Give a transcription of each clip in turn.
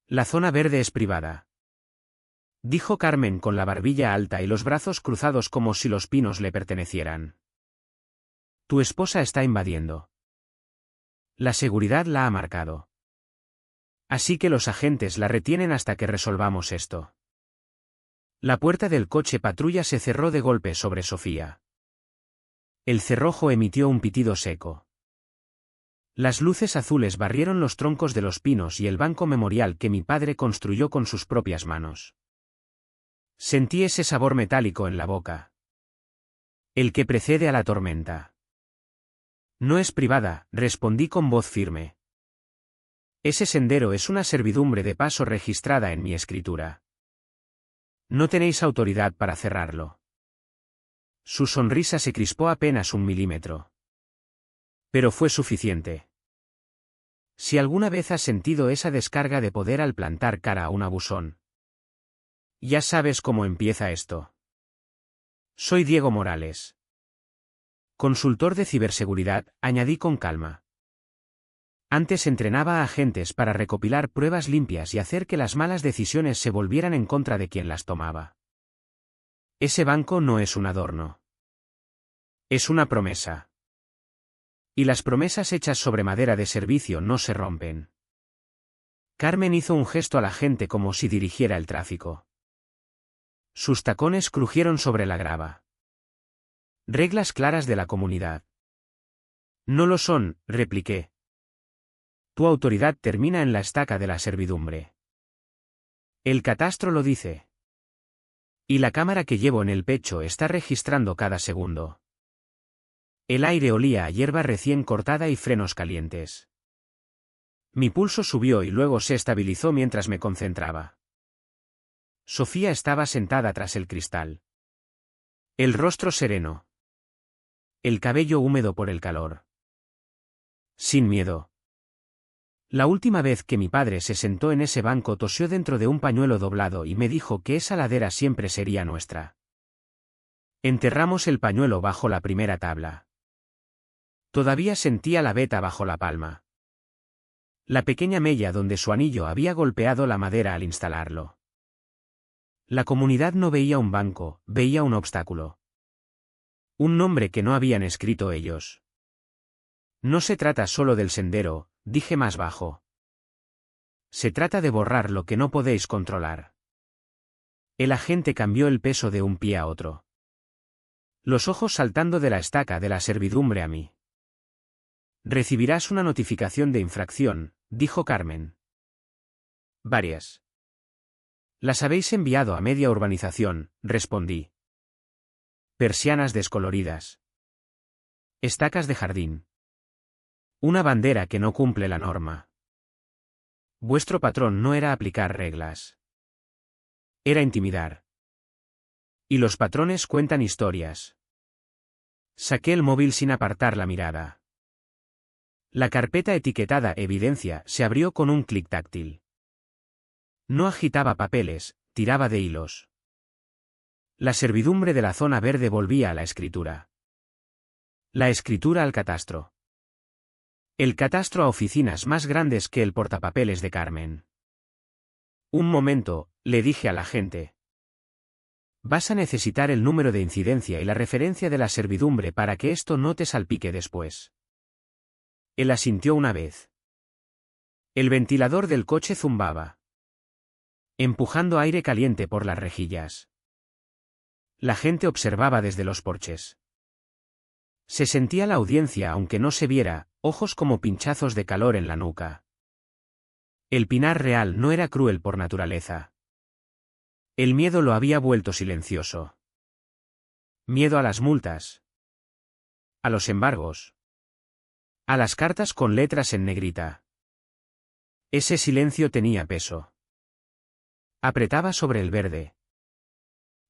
La zona verde es privada, dijo Carmen con la barbilla alta y los brazos cruzados como si los pinos le pertenecieran. Tu esposa está invadiendo. La seguridad la ha marcado. Así que los agentes la retienen hasta que resolvamos esto. La puerta del coche patrulla se cerró de golpe sobre Sofía. El cerrojo emitió un pitido seco. Las luces azules barrieron los troncos de los pinos y el banco memorial que mi padre construyó con sus propias manos. Sentí ese sabor metálico en la boca. El que precede a la tormenta. No es privada, respondí con voz firme. Ese sendero es una servidumbre de paso registrada en mi escritura. No tenéis autoridad para cerrarlo. Su sonrisa se crispó apenas 1 milímetro. Pero fue suficiente. Si alguna vez has sentido esa descarga de poder al plantar cara a un abusón. Ya sabes cómo empieza esto. Soy Diego Morales. Consultor de ciberseguridad, añadí con calma. Antes entrenaba a agentes para recopilar pruebas limpias y hacer que las malas decisiones se volvieran en contra de quien las tomaba. Ese banco no es un adorno. Es una promesa. Y las promesas hechas sobre madera de servicio no se rompen. Carmen hizo un gesto a la gente como si dirigiera el tráfico. Sus tacones crujieron sobre la grava. Reglas claras de la comunidad. No lo son, repliqué. Tu autoridad termina en la estaca de la servidumbre. El catastro lo dice. Y la cámara que llevo en el pecho está registrando cada segundo. El aire olía a hierba recién cortada y frenos calientes. Mi pulso subió y luego se estabilizó mientras me concentraba. Sofía estaba sentada tras el cristal. El rostro sereno. El cabello húmedo por el calor. Sin miedo. La última vez que mi padre se sentó en ese banco tosió dentro de un pañuelo doblado y me dijo que esa ladera siempre sería nuestra. Enterramos el pañuelo bajo la primera tabla. Todavía sentía la veta bajo la palma. La pequeña mella donde su anillo había golpeado la madera al instalarlo. La comunidad no veía un banco, veía un obstáculo. Un nombre que no habían escrito ellos. No se trata solo del sendero, dije más bajo. Se trata de borrar lo que no podéis controlar. El agente cambió el peso de un pie a otro. Los ojos saltando de la estaca de la servidumbre a mí. Recibirás una notificación de infracción, dijo Carmen. Varias. Las habéis enviado a media urbanización, respondí. Persianas descoloridas. Estacas de jardín. Una bandera que no cumple la norma. Vuestro patrón no era aplicar reglas. Era intimidar. Y los patrones cuentan historias. Saqué el móvil sin apartar la mirada. La carpeta etiquetada Evidencia se abrió con un clic táctil. No agitaba papeles, tiraba de hilos. La servidumbre de la zona verde volvía a la escritura. La escritura al catastro. El catastro a oficinas más grandes que el portapapeles de Carmen. Un momento, le dije al agente. Vas a necesitar el número de incidencia y la referencia de la servidumbre para que esto no te salpique después. Él asintió una vez. El ventilador del coche zumbaba, empujando aire caliente por las rejillas. La gente observaba desde los porches. Se sentía la audiencia aunque no se viera, ojos como pinchazos de calor en la nuca. El Pinar Real no era cruel por naturaleza. El miedo lo había vuelto silencioso. Miedo a las multas. A los embargos. A las cartas con letras en negrita. Ese silencio tenía peso. Apretaba sobre el verde.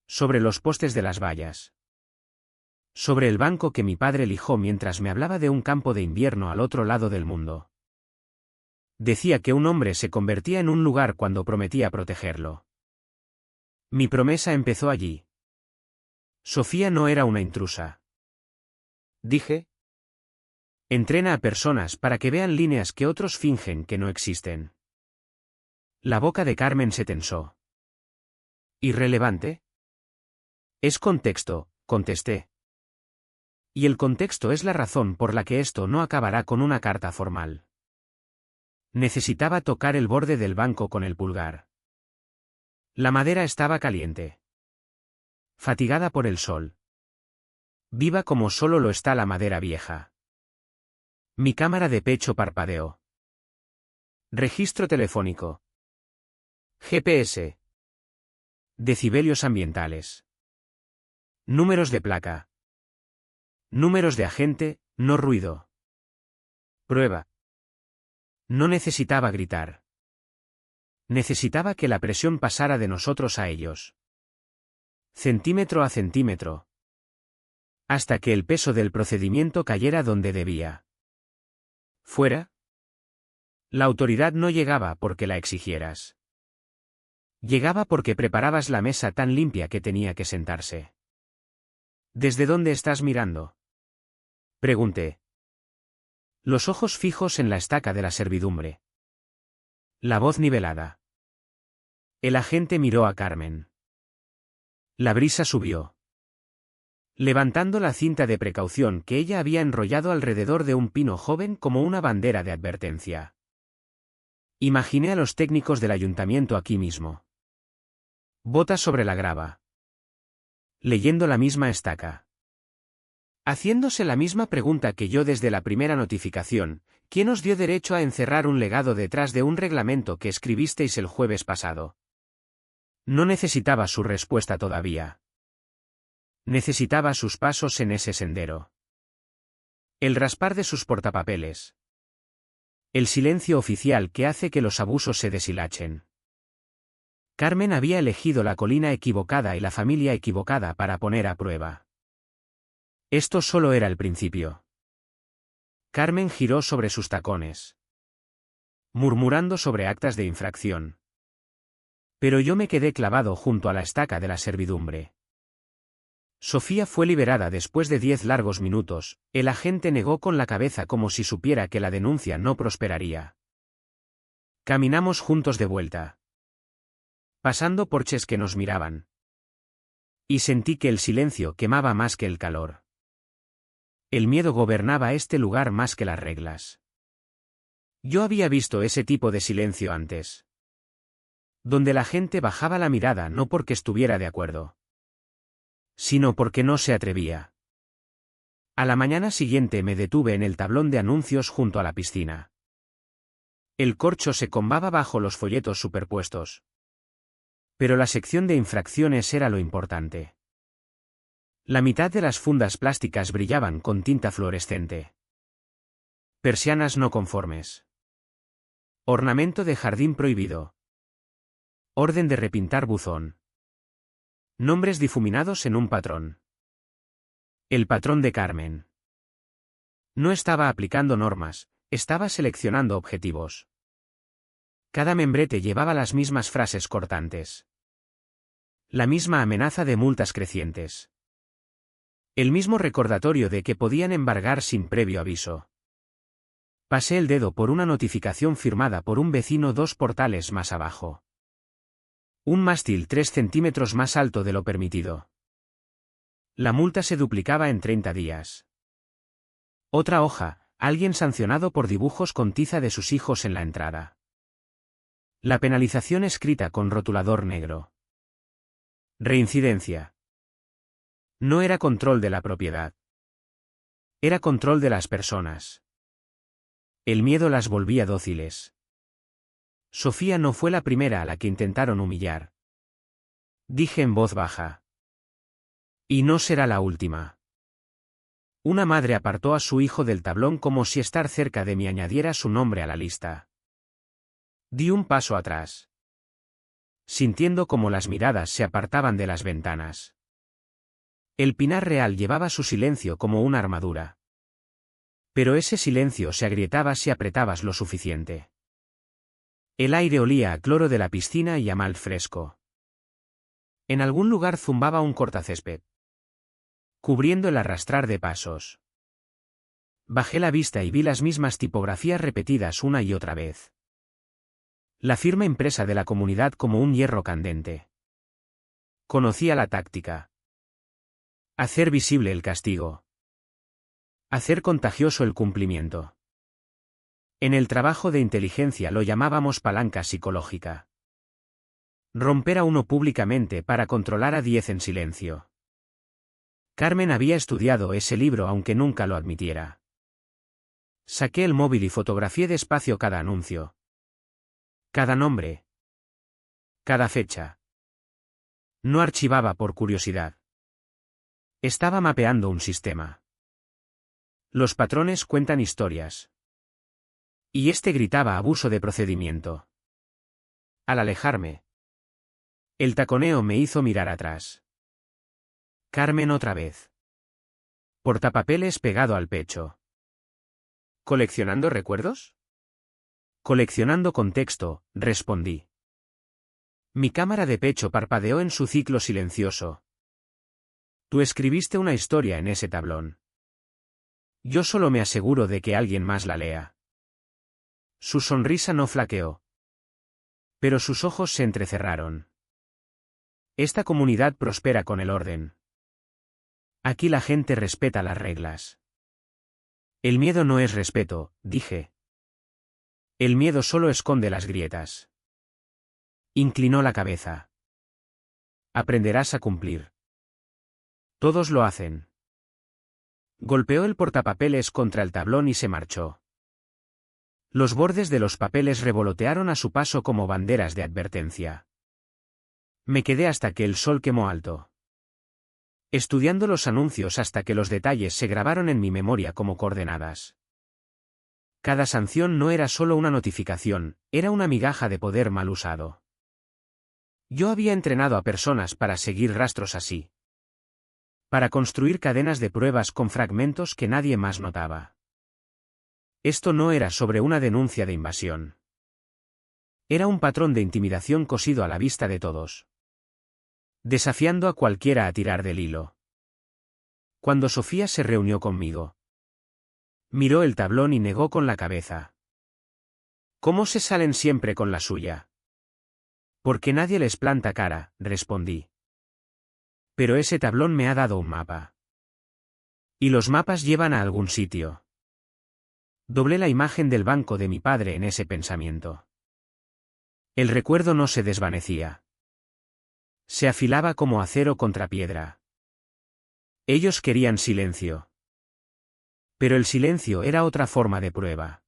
Sobre los postes de las vallas. Sobre el banco que mi padre lijó mientras me hablaba de un campo de invierno al otro lado del mundo. Decía que un hombre se convertía en un lugar cuando prometía protegerlo. Mi promesa empezó allí. Sofía no era una intrusa. Dije. Entrena a personas para que vean líneas que otros fingen que no existen. La boca de Carmen se tensó. ¿Irrelevante? Es contexto, contesté. Y el contexto es la razón por la que esto no acabará con una carta formal. Necesitaba tocar el borde del banco con el pulgar. La madera estaba caliente. Fatigada por el sol. Viva como solo lo está la madera vieja. Mi cámara de pecho parpadeó. Registro telefónico. GPS. Decibelios ambientales. Números de placa. Números de agente, no ruido. Prueba. No necesitaba gritar. Necesitaba que la presión pasara de nosotros a ellos. Centímetro a centímetro. Hasta que el peso del procedimiento cayera donde debía. ¿Fuera? La autoridad no llegaba porque la exigieras. Llegaba porque preparabas la mesa tan limpia que tenía que sentarse. ¿Desde dónde estás mirando? Pregunté. Los ojos fijos en la estaca de la servidumbre. La voz nivelada. El agente miró a Carmen. La brisa subió. Levantando la cinta de precaución que ella había enrollado alrededor de un pino joven como una bandera de advertencia. Imaginé a los técnicos del ayuntamiento aquí mismo. Botas sobre la grava. Leyendo la misma estaca. Haciéndose la misma pregunta que yo desde la primera notificación: ¿quién os dio derecho a encerrar un legado detrás de un reglamento que escribisteis el jueves pasado? No necesitaba su respuesta todavía. Necesitaba sus pasos en ese sendero. El raspar de sus portapapeles. El silencio oficial que hace que los abusos se deshilachen. Carmen había elegido la colina equivocada y la familia equivocada para poner a prueba. Esto solo era el principio. Carmen giró sobre sus tacones, murmurando sobre actas de infracción. Pero yo me quedé clavado junto a la estaca de la servidumbre. Sofía fue liberada después de 10 largos minutos. El agente negó con la cabeza como si supiera que la denuncia no prosperaría. Caminamos juntos de vuelta, pasando porches que nos miraban. Y sentí que el silencio quemaba más que el calor. El miedo gobernaba este lugar más que las reglas. Yo había visto ese tipo de silencio antes. Donde la gente bajaba la mirada no porque estuviera de acuerdo, sino porque no se atrevía. A la mañana siguiente me detuve en el tablón de anuncios junto a la piscina. El corcho se combaba bajo los folletos superpuestos. Pero la sección de infracciones era lo importante. La mitad de las fundas plásticas brillaban con tinta fluorescente. Persianas no conformes. Ornamento de jardín prohibido. Orden de repintar buzón. Nombres difuminados en un patrón. El patrón de Carmen. No estaba aplicando normas, estaba seleccionando objetivos. Cada membrete llevaba las mismas frases cortantes. La misma amenaza de multas crecientes. El mismo recordatorio de que podían embargar sin previo aviso. Pasé el dedo por una notificación firmada por un vecino 2 portales más abajo. Un mástil 3 centímetros más alto de lo permitido. La multa se duplicaba en 30 días. Otra hoja, alguien sancionado por dibujos con tiza de sus hijos en la entrada. La penalización escrita con rotulador negro. Reincidencia. No era control de la propiedad. Era control de las personas. El miedo las volvía dóciles. Sofía no fue la primera a la que intentaron humillar. Dije en voz baja. Y no será la última. Una madre apartó a su hijo del tablón como si estar cerca de mí añadiera su nombre a la lista. Di un paso atrás, sintiendo como las miradas se apartaban de las ventanas. El pinar real llevaba su silencio como una armadura. Pero ese silencio se agrietaba si apretabas lo suficiente. El aire olía a cloro de la piscina y a mal fresco. En algún lugar zumbaba un cortacésped, cubriendo el arrastrar de pasos. Bajé la vista y vi las mismas tipografías repetidas una y otra vez. La firma impresa de la comunidad como un hierro candente. Conocía la táctica. Hacer visible el castigo. Hacer contagioso el cumplimiento. En el trabajo de inteligencia lo llamábamos palanca psicológica. Romper a uno públicamente para controlar a 10 en silencio. Carmen había estudiado ese libro aunque nunca lo admitiera. Saqué el móvil y fotografié despacio cada anuncio. Cada nombre. Cada fecha. No archivaba por curiosidad. Estaba mapeando un sistema. Los patrones cuentan historias. Y este gritaba abuso de procedimiento. Al alejarme, el taconeo me hizo mirar atrás. Carmen otra vez. Portapapeles pegado al pecho. ¿Coleccionando recuerdos? Coleccionando contexto, respondí. Mi cámara de pecho parpadeó en su ciclo silencioso. Tú escribiste una historia en ese tablón. Yo solo me aseguro de que alguien más la lea. Su sonrisa no flaqueó. Pero sus ojos se entrecerraron. Esta comunidad prospera con el orden. Aquí la gente respeta las reglas. El miedo no es respeto, dije. El miedo solo esconde las grietas. Inclinó la cabeza. Aprenderás a cumplir. Todos lo hacen. Golpeó el portapapeles contra el tablón y se marchó. Los bordes de los papeles revolotearon a su paso como banderas de advertencia. Me quedé hasta que el sol quemó alto. Estudiando los anuncios hasta que los detalles se grabaron en mi memoria como coordenadas. Cada sanción no era solo una notificación, era una migaja de poder mal usado. Yo había entrenado a personas para seguir rastros así. Para construir cadenas de pruebas con fragmentos que nadie más notaba. Esto no era sobre una denuncia de invasión. Era un patrón de intimidación cosido a la vista de todos. Desafiando a cualquiera a tirar del hilo. Cuando Sofía se reunió conmigo. Miró el tablón y negó con la cabeza. ¿Cómo se salen siempre con la suya? Porque nadie les planta cara, respondí. Pero ese tablón me ha dado un mapa. Y los mapas llevan a algún sitio. Doblé la imagen del banco de mi padre en ese pensamiento. El recuerdo no se desvanecía. Se afilaba como acero contra piedra. Ellos querían silencio. Pero el silencio era otra forma de prueba.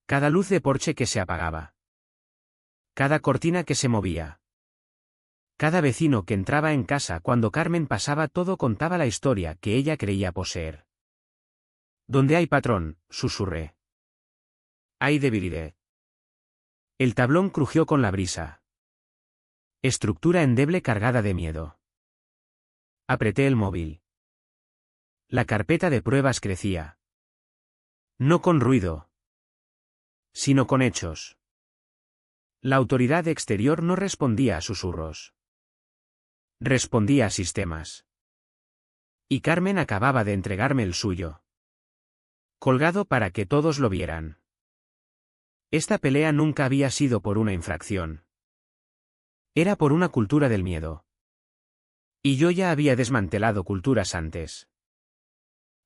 Cada luz de porche que se apagaba. Cada cortina que se movía. Cada vecino que entraba en casa cuando Carmen pasaba todo contaba la historia que ella creía poseer. Donde hay patrón, susurré. Hay debilidad. El tablón crujió con la brisa. Estructura endeble cargada de miedo. Apreté el móvil. La carpeta de pruebas crecía. No con ruido, sino con hechos. La autoridad exterior no respondía a susurros. Respondía a sistemas. Y Carmen acababa de entregarme el suyo. Colgado para que todos lo vieran. Esta pelea nunca había sido por una infracción. Era por una cultura del miedo. Y yo ya había desmantelado culturas antes.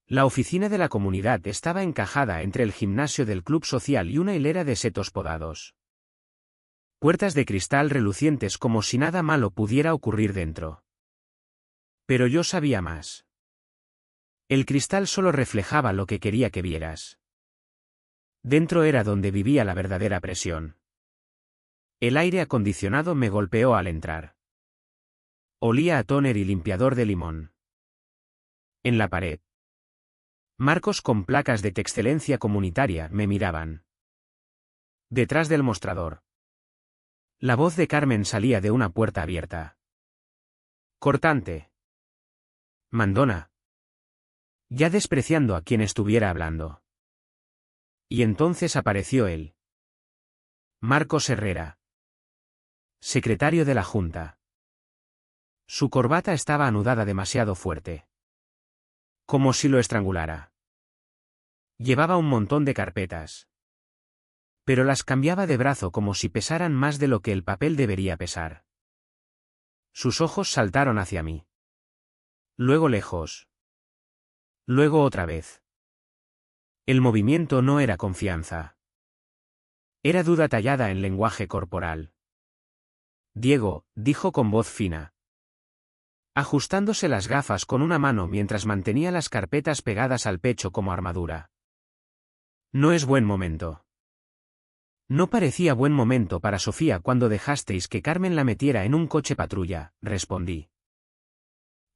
La oficina de la comunidad estaba encajada entre el gimnasio del club social y una hilera de setos podados. Puertas de cristal relucientes como si nada malo pudiera ocurrir dentro. Pero yo sabía más. El cristal solo reflejaba lo que quería que vieras. Dentro era donde vivía la verdadera presión. El aire acondicionado me golpeó al entrar. Olía a tóner y limpiador de limón. En la pared. Marcos con placas de excelencia comunitaria me miraban. Detrás del mostrador. La voz de Carmen salía de una puerta abierta. Cortante. Mandona. Ya despreciando a quien estuviera hablando. Y entonces apareció él. Marcos Herrera. Secretario de la Junta. Su corbata estaba anudada demasiado fuerte. Como si lo estrangulara. Llevaba un montón de carpetas. Pero las cambiaba de brazo como si pesaran más de lo que el papel debería pesar. Sus ojos saltaron hacia mí. Luego lejos. Luego otra vez. El movimiento no era confianza. Era duda tallada en lenguaje corporal. Diego, dijo con voz fina, ajustándose las gafas con una mano mientras mantenía las carpetas pegadas al pecho como armadura. No es buen momento. No parecía buen momento para Sofía cuando dejasteis que Carmen la metiera en un coche patrulla, respondí.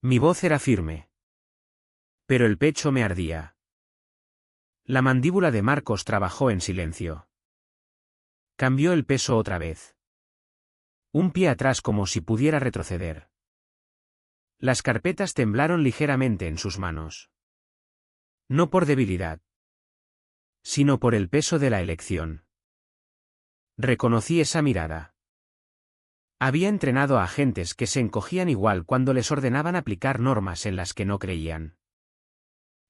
Mi voz era firme. Pero el pecho me ardía. La mandíbula de Marcos trabajó en silencio. Cambió el peso otra vez. Un pie atrás como si pudiera retroceder. Las carpetas temblaron ligeramente en sus manos. No por debilidad, sino por el peso de la elección. Reconocí esa mirada. Había entrenado a agentes que se encogían igual cuando les ordenaban aplicar normas en las que no creían.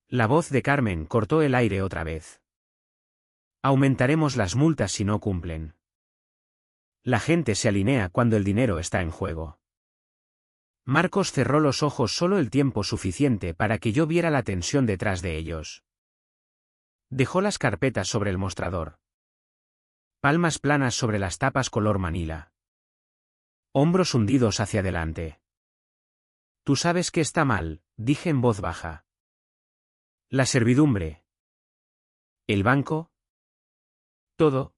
La voz de Carmen cortó el aire otra vez. Aumentaremos las multas si no cumplen. La gente se alinea cuando el dinero está en juego. Marcos cerró los ojos solo el tiempo suficiente para que yo viera la tensión detrás de ellos. Dejó las carpetas sobre el mostrador. Palmas planas sobre las tapas color manila. Hombros hundidos hacia adelante. Tú sabes que está mal, dije en voz baja. La servidumbre. El banco. Todo.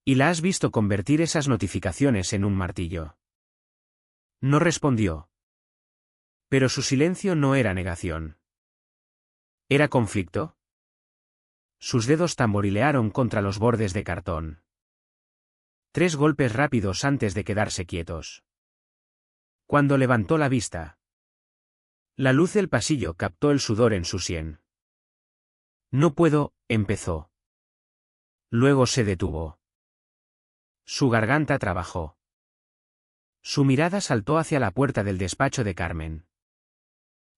Y la has visto convertir esas notificaciones en un martillo. No respondió. Pero su silencio no era negación. ¿Era conflicto? Sus dedos tamborilearon contra los bordes de cartón. 3 golpes rápidos antes de quedarse quietos. Cuando levantó la vista, la luz del pasillo captó el sudor en su sien. No puedo, empezó. Luego se detuvo. Su garganta trabajó. Su mirada saltó hacia la puerta del despacho de Carmen.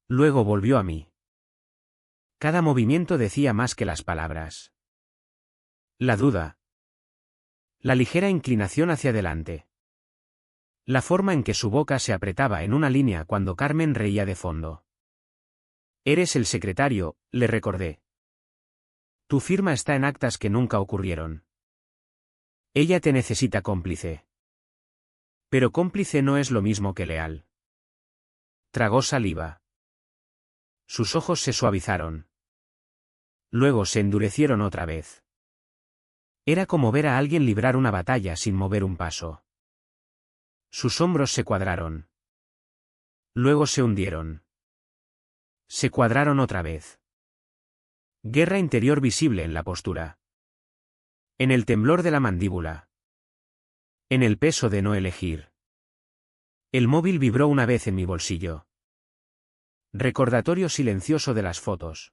Luego volvió a mí. Cada movimiento decía más que las palabras. La duda. La ligera inclinación hacia adelante. La forma en que su boca se apretaba en una línea cuando Carmen reía de fondo. Eres el secretario, le recordé. Tu firma está en actas que nunca ocurrieron. Ella te necesita cómplice. Pero cómplice no es lo mismo que leal. Tragó saliva. Sus ojos se suavizaron. Luego se endurecieron otra vez. Era como ver a alguien librar una batalla sin mover un paso. Sus hombros se cuadraron. Luego se hundieron. Se cuadraron otra vez. Guerra interior visible en la postura. En el temblor de la mandíbula. En el peso de no elegir. El móvil vibró una vez en mi bolsillo. Recordatorio silencioso de las fotos.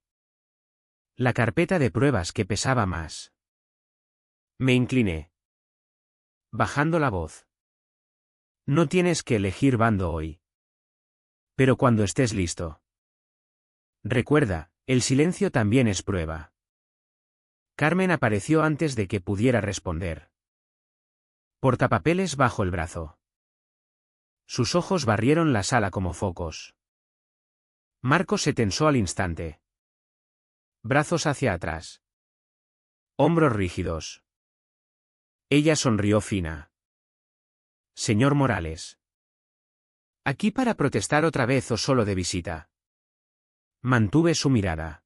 La carpeta de pruebas que pesaba más. Me incliné. Bajando la voz. No tienes que elegir bando hoy. Pero cuando estés listo. Recuerda, el silencio también es prueba. Carmen apareció antes de que pudiera responder. Portapapeles bajo el brazo. Sus ojos barrieron la sala como focos. Marcos se tensó al instante. Brazos hacia atrás. Hombros rígidos. Ella sonrió fina. Señor Morales. ¿Aquí para protestar otra vez o solo de visita? Mantuve su mirada.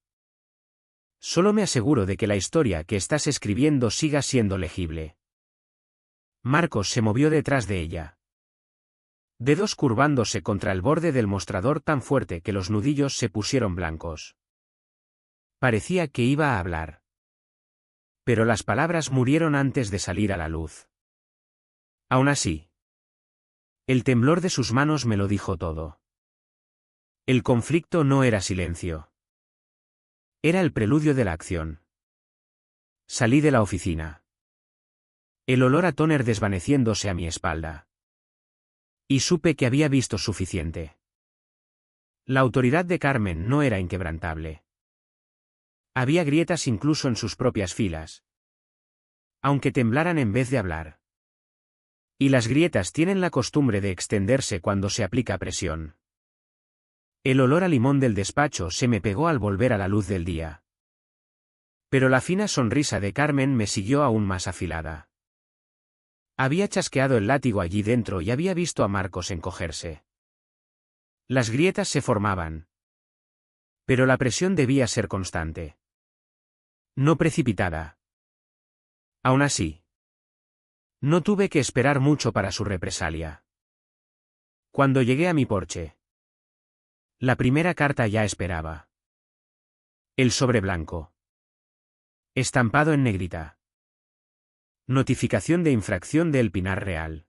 Solo me aseguro de que la historia que estás escribiendo siga siendo legible. Marcos se movió detrás de ella. Dedos curvándose contra el borde del mostrador tan fuerte que los nudillos se pusieron blancos. Parecía que iba a hablar. Pero las palabras murieron antes de salir a la luz. Aún así. El temblor de sus manos me lo dijo todo. El conflicto no era silencio. Era el preludio de la acción. Salí de la oficina. El olor a tóner desvaneciéndose a mi espalda. Y supe que había visto suficiente. La autoridad de Carmen no era inquebrantable. Había grietas incluso en sus propias filas. aunque temblaran en vez de hablar. Y las grietas tienen la costumbre de extenderse cuando se aplica presión. El olor a limón del despacho se me pegó al volver a la luz del día. Pero la fina sonrisa de Carmen me siguió aún más afilada. Había chasqueado el látigo allí dentro y había visto a Marcos encogerse. Las grietas se formaban. Pero la presión debía ser constante. No precipitada. Aún así, no tuve que esperar mucho para su represalia. Cuando llegué a mi porche, la primera carta ya esperaba. El sobre blanco. Estampado en negrita. Notificación de infracción de El Pinar Real.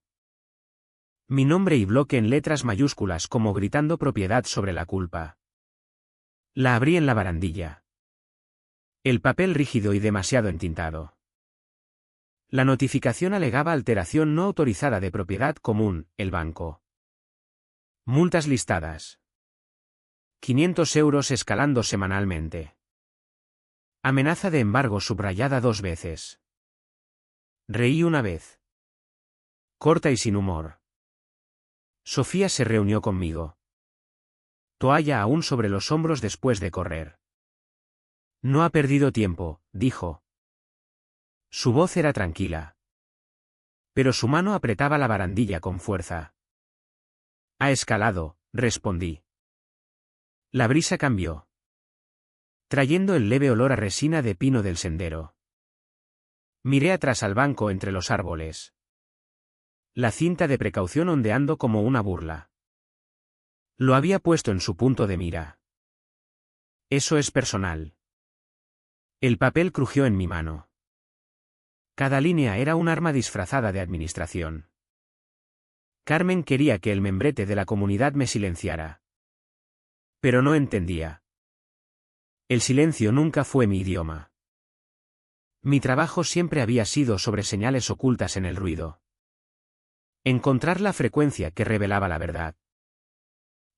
Mi nombre y bloque en letras mayúsculas como gritando propiedad sobre la culpa. La abrí en la barandilla. El papel rígido y demasiado entintado. La notificación alegaba alteración no autorizada de propiedad común, el banco. Multas listadas. 500 euros escalando semanalmente. Amenaza de embargo subrayada 2 veces. Reí una vez. Corta y sin humor. Sofía se reunió conmigo. Toalla aún sobre los hombros después de correr. No ha perdido tiempo, dijo. Su voz era tranquila. Pero su mano apretaba la barandilla con fuerza. Ha escalado, respondí. La brisa cambió, trayendo el leve olor a resina de pino del sendero. Miré atrás al banco entre los árboles. La cinta de precaución ondeando como una burla. Lo había puesto en su punto de mira. Eso es personal. El papel crujió en mi mano. Cada línea era un arma disfrazada de administración. Carmen quería que el membrete de la comunidad me silenciara. Pero no entendía. El silencio nunca fue mi idioma. Mi trabajo siempre había sido sobre señales ocultas en el ruido. Encontrar la frecuencia que revelaba la verdad.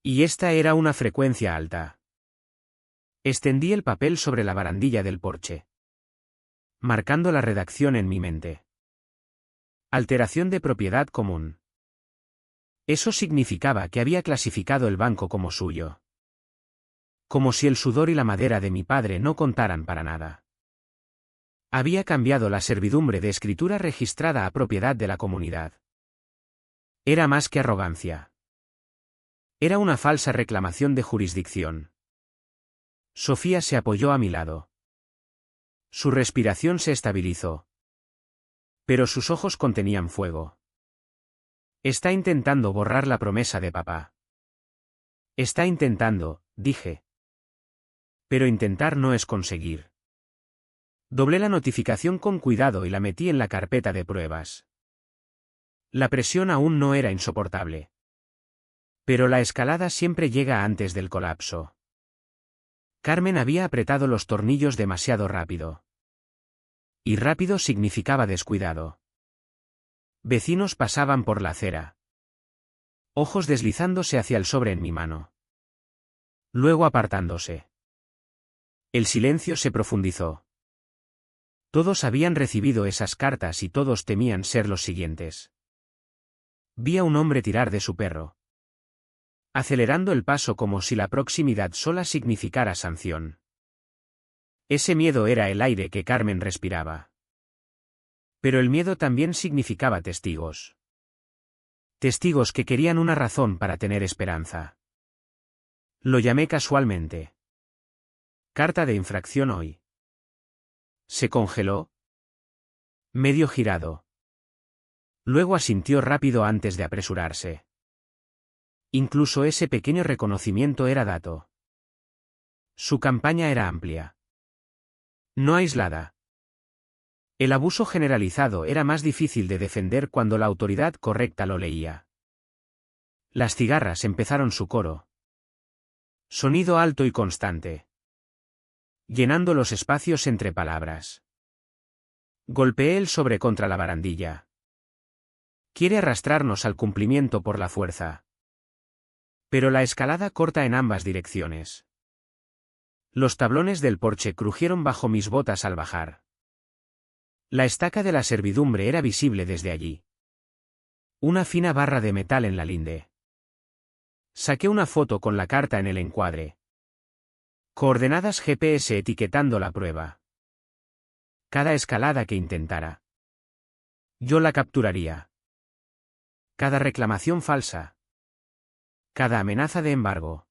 Y esta era una frecuencia alta. Extendí el papel sobre la barandilla del porche, marcando la redacción en mi mente. Alteración de propiedad común. Eso significaba que había clasificado el banco como suyo. Como si el sudor y la madera de mi padre no contaran para nada. Había cambiado la servidumbre de escritura registrada a propiedad de la comunidad. Era más que arrogancia. Era una falsa reclamación de jurisdicción. Sofía se apoyó a mi lado. Su respiración se estabilizó. Pero sus ojos contenían fuego. Está intentando borrar la promesa de papá. Está intentando, dije. Pero intentar no es conseguir. Doblé la notificación con cuidado y la metí en la carpeta de pruebas. La presión aún no era insoportable. Pero la escalada siempre llega antes del colapso. Carmen había apretado los tornillos demasiado rápido. Y rápido significaba descuidado. Vecinos pasaban por la acera. Ojos deslizándose hacia el sobre en mi mano. Luego apartándose. El silencio se profundizó. Todos habían recibido esas cartas y todos temían ser los siguientes. Vi a un hombre tirar de su perro, acelerando el paso como si la proximidad sola significara sanción. Ese miedo era el aire que Carmen respiraba. Pero el miedo también significaba testigos. Testigos que querían una razón para tener esperanza. Lo llamé casualmente. Carta de infracción hoy. Se congeló. Medio girado. Luego asintió rápido antes de apresurarse. Incluso ese pequeño reconocimiento era dato. Su campaña era amplia. No aislada. El abuso generalizado era más difícil de defender cuando la autoridad correcta lo leía. Las cigarras empezaron su coro. Sonido alto y constante. Llenando los espacios entre palabras. Golpeé el sobre contra la barandilla. Quiere arrastrarnos al cumplimiento por la fuerza. Pero la escalada corta en ambas direcciones. Los tablones del porche crujieron bajo mis botas al bajar. La estaca de la servidumbre era visible desde allí. Una fina barra de metal en la linde. Saqué una foto con la carta en el encuadre. Coordenadas GPS etiquetando la prueba. Cada escalada que intentara, yo la capturaría. Cada reclamación falsa. Cada amenaza de embargo.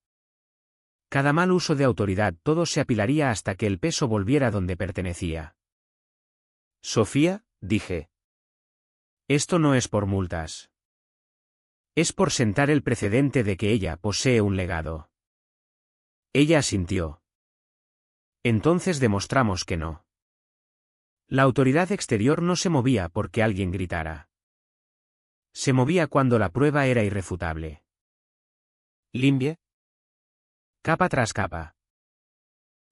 Cada mal uso de autoridad, todo se apilaría hasta que el peso volviera donde pertenecía. Sofía, dije. Esto no es por multas. Es por sentar el precedente de que ella posee un legado. Ella asintió. Entonces demostramos que no. La autoridad exterior no se movía porque alguien gritara. Se movía cuando la prueba era irrefutable. Limpie. Capa tras capa.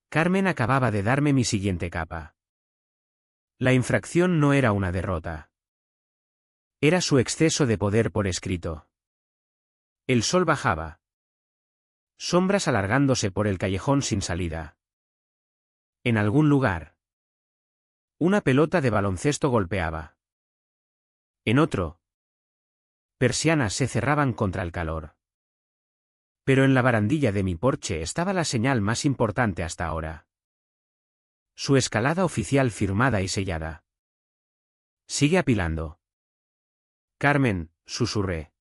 Carmen acababa de darme mi siguiente capa. La infracción no era una derrota. Era su exceso de poder por escrito. El sol bajaba. Sombras alargándose por el callejón sin salida. En algún lugar. Una pelota de baloncesto golpeaba. En otro. Persianas se cerraban contra el calor. Pero en la barandilla de mi porche estaba la señal más importante hasta ahora. Su escalada oficial firmada y sellada. Sigue apilando. Carmen, susurré.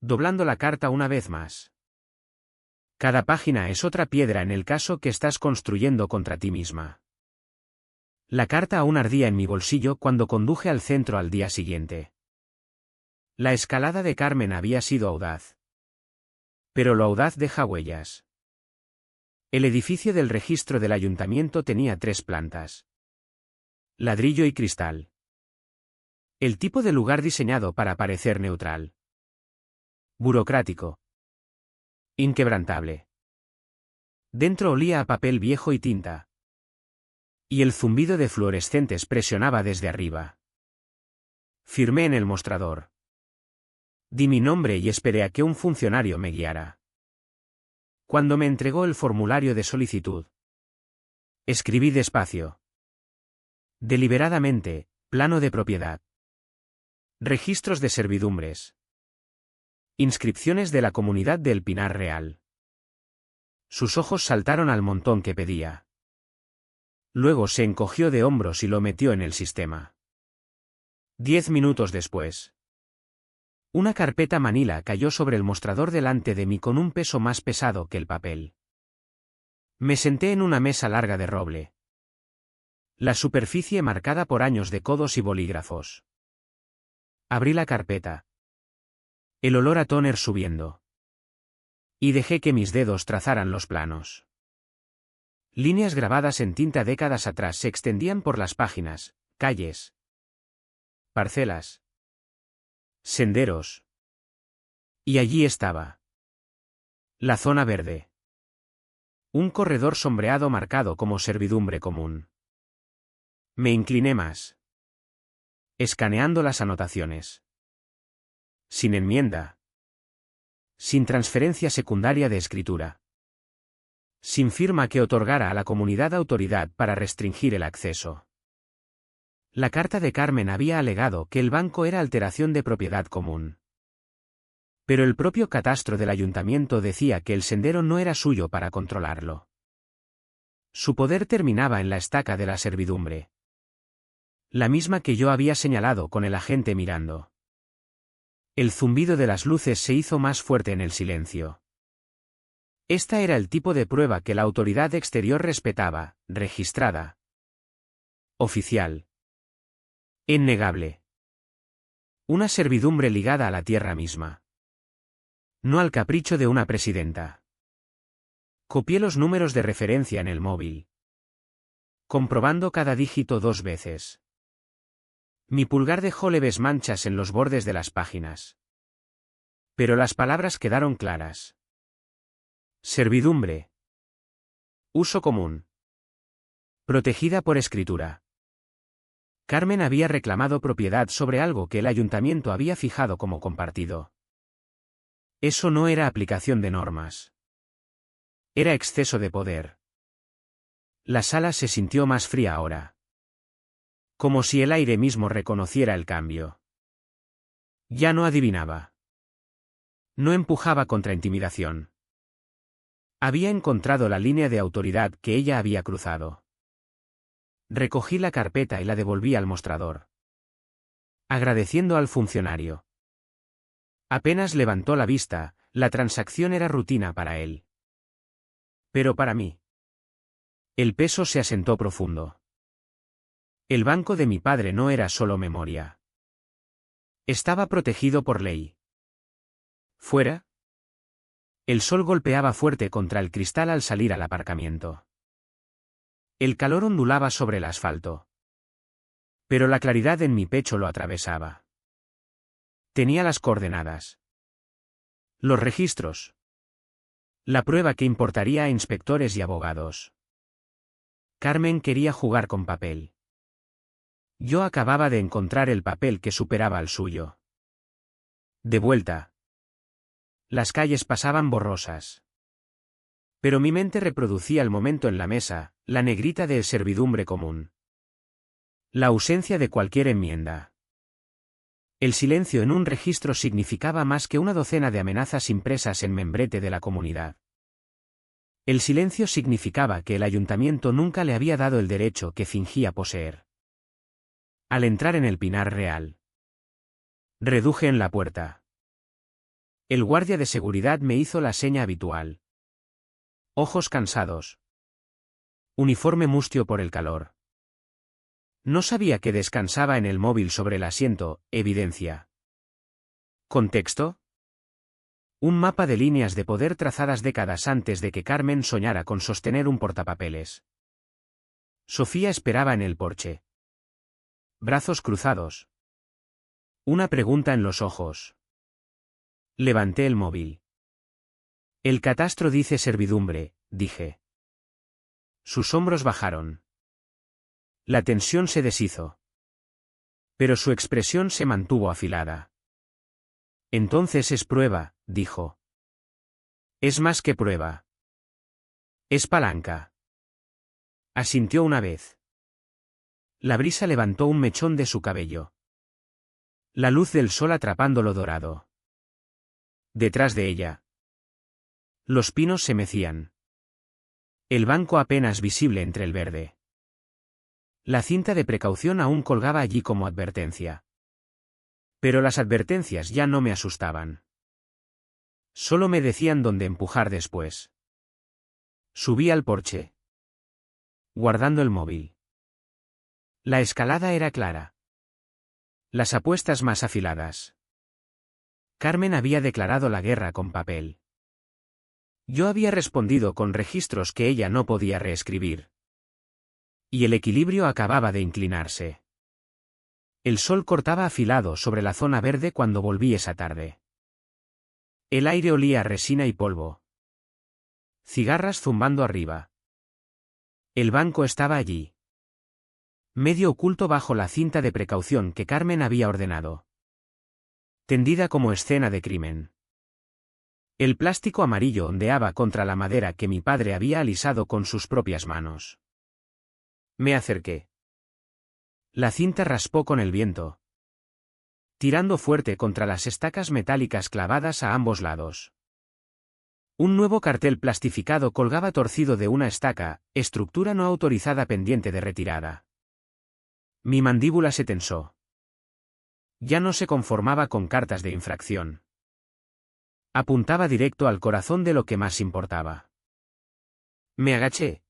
Doblando la carta una vez más. Cada página es otra piedra en el caso que estás construyendo contra ti misma. La carta aún ardía en mi bolsillo cuando conduje al centro al día siguiente. La escalada de Carmen había sido audaz. Pero lo audaz deja huellas. El edificio del registro del ayuntamiento tenía 3 plantas. Ladrillo y cristal. El tipo de lugar diseñado para parecer neutral. Burocrático. Inquebrantable. Dentro olía a papel viejo y tinta. Y el zumbido de fluorescentes presionaba desde arriba. Firmé en el mostrador. Di mi nombre y esperé a que un funcionario me guiara. Cuando me entregó el formulario de solicitud, escribí despacio. Deliberadamente, plano de propiedad. Registros de servidumbres. Inscripciones de la comunidad del Pinar Real. Sus ojos saltaron al montón que pedía. Luego se encogió de hombros y lo metió en el sistema. 10 minutos después. Una carpeta manila cayó sobre el mostrador delante de mí con un peso más pesado que el papel. Me senté en una mesa larga de roble. La superficie marcada por años de codos y bolígrafos. Abrí la carpeta. El olor a tóner subiendo. Y dejé que mis dedos trazaran los planos. Líneas grabadas en tinta décadas atrás se extendían por las páginas, calles, parcelas, senderos. Y allí estaba. La zona verde. Un corredor sombreado marcado como servidumbre común. Me incliné más. Escaneando las anotaciones. Sin enmienda. Sin transferencia secundaria de escritura. Sin firma que otorgara a la comunidad autoridad para restringir el acceso. La carta de Carmen había alegado que el banco era alteración de propiedad común. Pero el propio catastro del ayuntamiento decía que el sendero no era suyo para controlarlo. Su poder terminaba en la estaca de la servidumbre. La misma que yo había señalado con el agente mirando. El zumbido de las luces se hizo más fuerte en el silencio. Esta era el tipo de prueba que la autoridad exterior respetaba, registrada. Oficial. Innegable. Una servidumbre ligada a la tierra misma. No al capricho de una presidenta. Copié los números de referencia en el móvil. Comprobando cada dígito 2 veces. Mi pulgar dejó leves manchas en los bordes de las páginas. Pero las palabras quedaron claras. Servidumbre. Uso común. Protegida por escritura. Carmen había reclamado propiedad sobre algo que el ayuntamiento había fijado como compartido. Eso no era aplicación de normas. Era exceso de poder. La sala se sintió más fría ahora. Como si el aire mismo reconociera el cambio. Ya no adivinaba. No empujaba contra intimidación. Había encontrado la línea de autoridad que ella había cruzado. Recogí la carpeta y la devolví al mostrador, agradeciendo al funcionario. Apenas levantó la vista, la transacción era rutina para él. Pero para mí. El peso se asentó profundo. El banco de mi padre no era solo memoria. Estaba protegido por ley. ¿Fuera? El sol golpeaba fuerte contra el cristal al salir al aparcamiento. El calor ondulaba sobre el asfalto. Pero la claridad en mi pecho lo atravesaba. Tenía las coordenadas. Los registros. La prueba que importaría a inspectores y abogados. Carmen quería jugar con papel. Yo acababa de encontrar el papel que superaba al suyo. De vuelta. Las calles pasaban borrosas. Pero mi mente reproducía el momento en la mesa, la negrita de servidumbre común. La ausencia de cualquier enmienda. El silencio en un registro significaba más que una docena de amenazas impresas en membrete de la comunidad. El silencio significaba que el ayuntamiento nunca le había dado el derecho que fingía poseer. Al entrar en el Pinar Real, reduje en la puerta. El guardia de seguridad me hizo la seña habitual. Ojos cansados. Uniforme mustio por el calor. No sabía que descansaba en el móvil sobre el asiento, evidencia. ¿Contexto? Un mapa de líneas de poder trazadas décadas antes de que Carmen soñara con sostener un portapapeles. Sofía esperaba en el porche. Brazos cruzados. Una pregunta en los ojos. Levanté el móvil. El catastro dice servidumbre, dije. Sus hombros bajaron. La tensión se deshizo. Pero su expresión se mantuvo afilada. Entonces es prueba, dijo. Es más que prueba. Es palanca. Asintió una vez. La brisa levantó un mechón de su cabello. La luz del sol atrapándolo dorado. Detrás de ella. Los pinos se mecían. El banco apenas visible entre el verde. La cinta de precaución aún colgaba allí como advertencia. Pero las advertencias ya no me asustaban. Solo me decían dónde empujar después. Subí al porche. Guardando el móvil. La escalada era clara. Las apuestas más afiladas. Carmen había declarado la guerra con papel. Yo había respondido con registros que ella no podía reescribir. Y el equilibrio acababa de inclinarse. El sol cortaba afilado sobre la zona verde cuando volví esa tarde. El aire olía a resina y polvo. Cigarras zumbando arriba. El banco estaba allí. Medio oculto bajo la cinta de precaución que Carmen había ordenado. Tendida como escena de crimen. El plástico amarillo ondeaba contra la madera que mi padre había alisado con sus propias manos. Me acerqué. La cinta raspó con el viento, tirando fuerte contra las estacas metálicas clavadas a ambos lados. Un nuevo cartel plastificado colgaba torcido de una estaca, estructura no autorizada pendiente de retirada. Mi mandíbula se tensó. Ya no se conformaba con cartas de infracción. Apuntaba directo al corazón de lo que más importaba. Me agaché,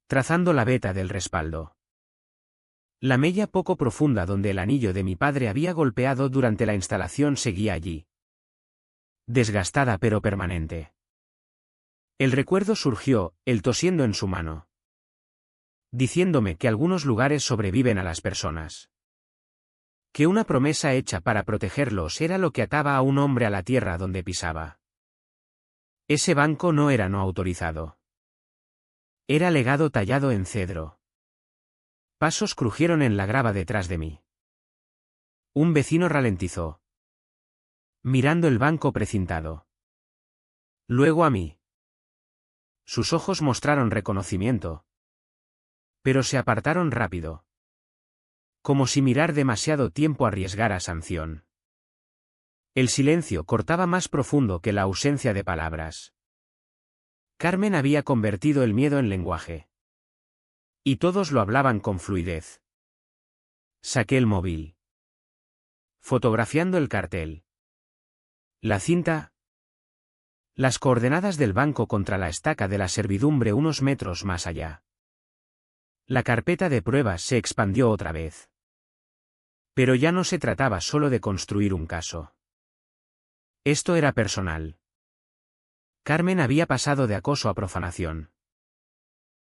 trazando la veta del respaldo. La mella poco profunda donde el anillo de mi padre había golpeado durante la instalación seguía allí. Desgastada pero permanente. El recuerdo surgió, él tosiendo en su mano. Diciéndome que algunos lugares sobreviven a las personas. Que una promesa hecha para protegerlos era lo que ataba a un hombre a la tierra donde pisaba. Ese banco no era no autorizado. Era legado tallado en cedro. Pasos crujieron en la grava detrás de mí. Un vecino ralentizó. Mirando el banco precintado. Luego a mí. Sus ojos mostraron reconocimiento. Pero se apartaron rápido. Como si mirar demasiado tiempo arriesgara sanción. El silencio cortaba más profundo que la ausencia de palabras. Carmen había convertido el miedo en lenguaje. Y todos lo hablaban con fluidez. Saqué el móvil. Fotografiando el cartel. La cinta. Las coordenadas del banco contra la estaca de la servidumbre unos metros más allá. La carpeta de pruebas se expandió otra vez. Pero ya no se trataba solo de construir un caso. Esto era personal. Carmen había pasado de acoso a profanación.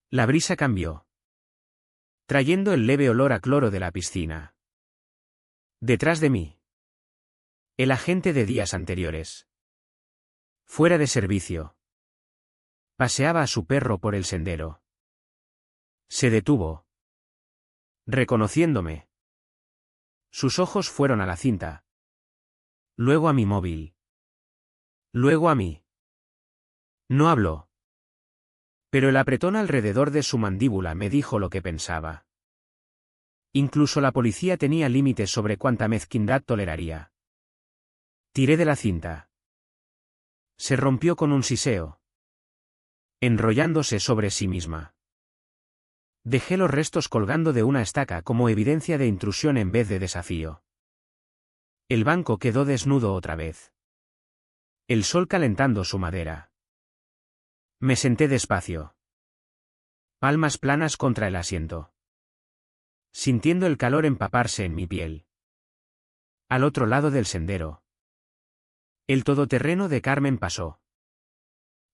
La brisa cambió, trayendo el leve olor a cloro de la piscina. Detrás de mí. El agente de días anteriores. Fuera de servicio. Paseaba a su perro por el sendero. Se detuvo. Reconociéndome. Sus ojos fueron a la cinta. Luego a mi móvil. Luego a mí. No habló. Pero el apretón alrededor de su mandíbula me dijo lo que pensaba. Incluso la policía tenía límites sobre cuánta mezquindad toleraría. Tiré de la cinta. Se rompió con un siseo, enrollándose sobre sí misma. Dejé los restos colgando de una estaca como evidencia de intrusión en vez de desafío. El banco quedó desnudo otra vez. El sol calentando su madera. Me senté despacio. Palmas planas contra el asiento. Sintiendo el calor empaparse en mi piel. Al otro lado del sendero. El todoterreno de Carmen pasó.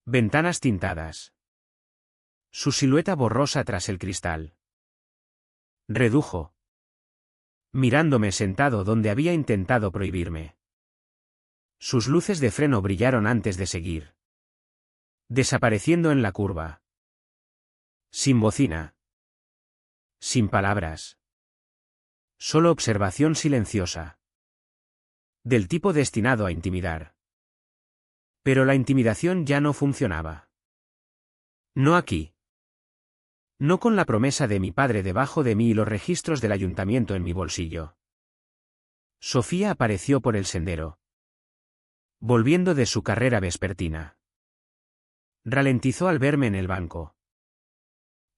Ventanas tintadas. Su silueta borrosa tras el cristal. Redujo. Mirándome sentado donde había intentado prohibirme. Sus luces de freno brillaron antes de seguir. Desapareciendo en la curva. Sin bocina. Sin palabras. Solo observación silenciosa. Del tipo destinado a intimidar. Pero la intimidación ya no funcionaba. No aquí. No con la promesa de mi padre debajo de mí y los registros del ayuntamiento en mi bolsillo. Sofía apareció por el sendero. Volviendo de su carrera vespertina. Ralentizó al verme en el banco.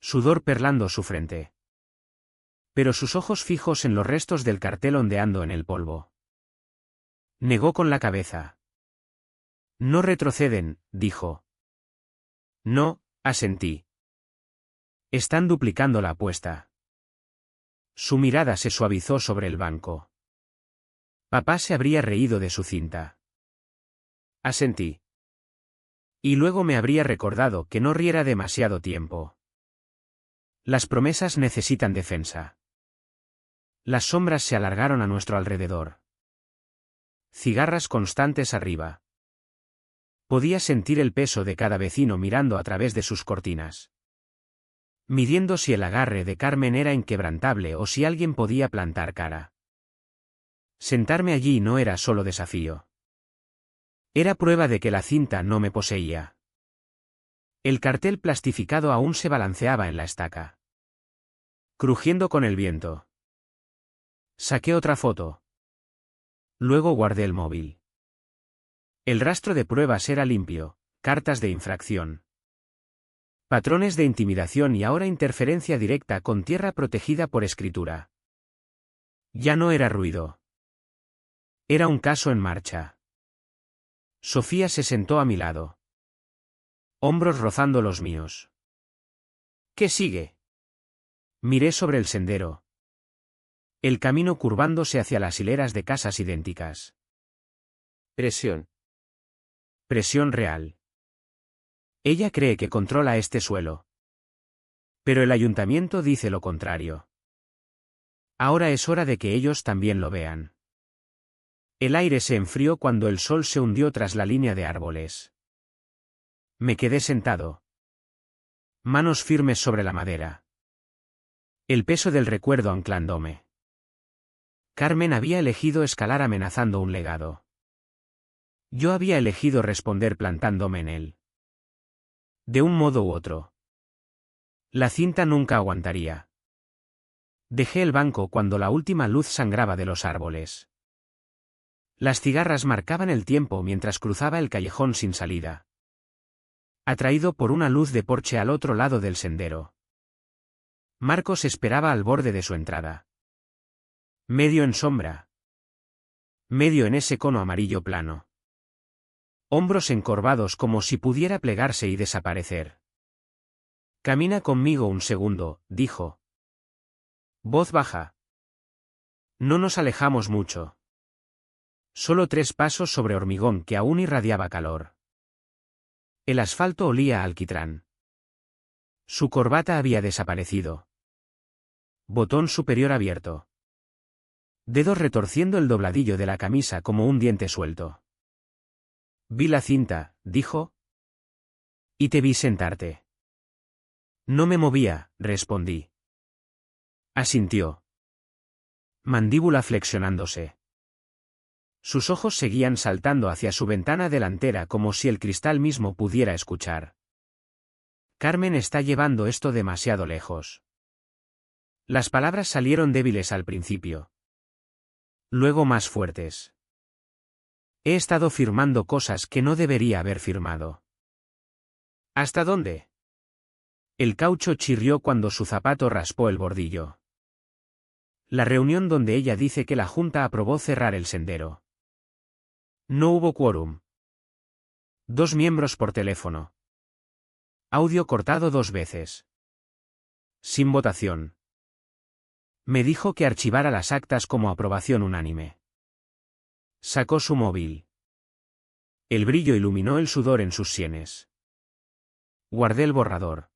Sudor perlando su frente. Pero sus ojos fijos en los restos del cartel ondeando en el polvo. Negó con la cabeza. No retroceden, dijo. No, asentí. Están duplicando la apuesta. Su mirada se suavizó sobre el banco. Papá se habría reído de su cinta. Asentí. Y luego me habría recordado que no riera demasiado tiempo. Las promesas necesitan defensa. Las sombras se alargaron a nuestro alrededor. Cigarras constantes arriba. Podía sentir el peso de cada vecino mirando a través de sus cortinas. Midiendo si el agarre de Carmen era inquebrantable o si alguien podía plantar cara. Sentarme allí no era solo desafío. Era prueba de que la cinta no me poseía. El cartel plastificado aún se balanceaba en la estaca. Crujiendo con el viento. Saqué otra foto. Luego guardé el móvil. El rastro de pruebas era limpio, cartas de infracción. Patrones de intimidación y ahora interferencia directa con tierra protegida por escritura. Ya no era ruido. Era un caso en marcha. Sofía se sentó a mi lado. Hombros rozando los míos. ¿Qué sigue? Miré sobre el sendero. El camino curvándose hacia las hileras de casas idénticas. Presión. Presión real. Ella cree que controla este suelo. Pero el ayuntamiento dice lo contrario. Ahora es hora de que ellos también lo vean. El aire se enfrió cuando el sol se hundió tras la línea de árboles. Me quedé sentado. Manos firmes sobre la madera. El peso del recuerdo anclándome. Carmen había elegido escalar amenazando un legado. Yo había elegido responder plantándome en él. De un modo u otro. La cinta nunca aguantaría. Dejé el banco cuando la última luz sangraba de los árboles. Las cigarras marcaban el tiempo mientras cruzaba el callejón sin salida. Atraído por una luz de porche al otro lado del sendero. Marcos esperaba al borde de su entrada. Medio en sombra. Medio en ese cono amarillo plano. Hombros encorvados como si pudiera plegarse y desaparecer. Camina conmigo un segundo, dijo. Voz baja. No nos alejamos mucho. Solo 3 pasos sobre hormigón que aún irradiaba calor. El asfalto olía a alquitrán. Su corbata había desaparecido. Botón superior abierto. Dedos retorciendo el dobladillo de la camisa como un diente suelto. Vi la cinta, dijo. Y te vi sentarte. No me movía, respondí. Asintió. Mandíbula flexionándose. Sus ojos seguían saltando hacia su ventana delantera como si el cristal mismo pudiera escuchar. Carmen está llevando esto demasiado lejos. Las palabras salieron débiles al principio. Luego más fuertes. He estado firmando cosas que no debería haber firmado. ¿Hasta dónde? El caucho chirrió cuando su zapato raspó el bordillo. La reunión donde ella dice que la Junta aprobó cerrar el sendero. No hubo quórum. 2 miembros por teléfono. Audio cortado 2 veces. Sin votación. Me dijo que archivara las actas como aprobación unánime. Sacó su móvil. El brillo iluminó el sudor en sus sienes. Guardé el borrador.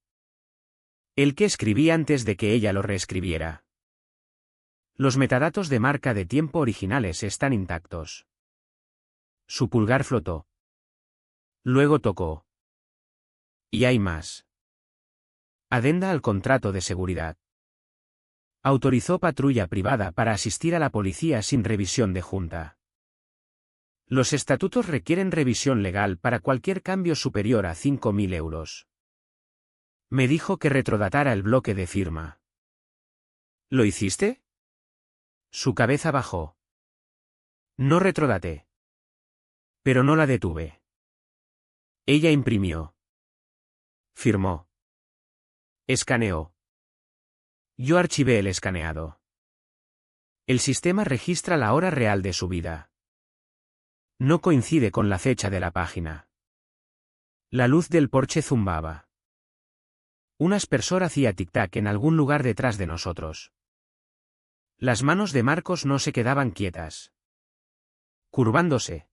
El que escribí antes de que ella lo reescribiera. Los metadatos de marca de tiempo originales están intactos. Su pulgar flotó. Luego tocó. Y hay más. Adenda al contrato de seguridad. Autorizó patrulla privada para asistir a la policía sin revisión de junta. Los estatutos requieren revisión legal para cualquier cambio superior a 5.000 euros. Me dijo que retrodatara el bloque de firma. ¿Lo hiciste? Su cabeza bajó. No retrodaté. Pero no la detuve. Ella imprimió. Firmó. Escaneó. Yo archivé el escaneado. El sistema registra la hora real de su vida. No coincide con la fecha de la página. La luz del porche zumbaba. Un aspersor hacía tic-tac en algún lugar detrás de nosotros. Las manos de Marcos no se quedaban quietas. Curvándose.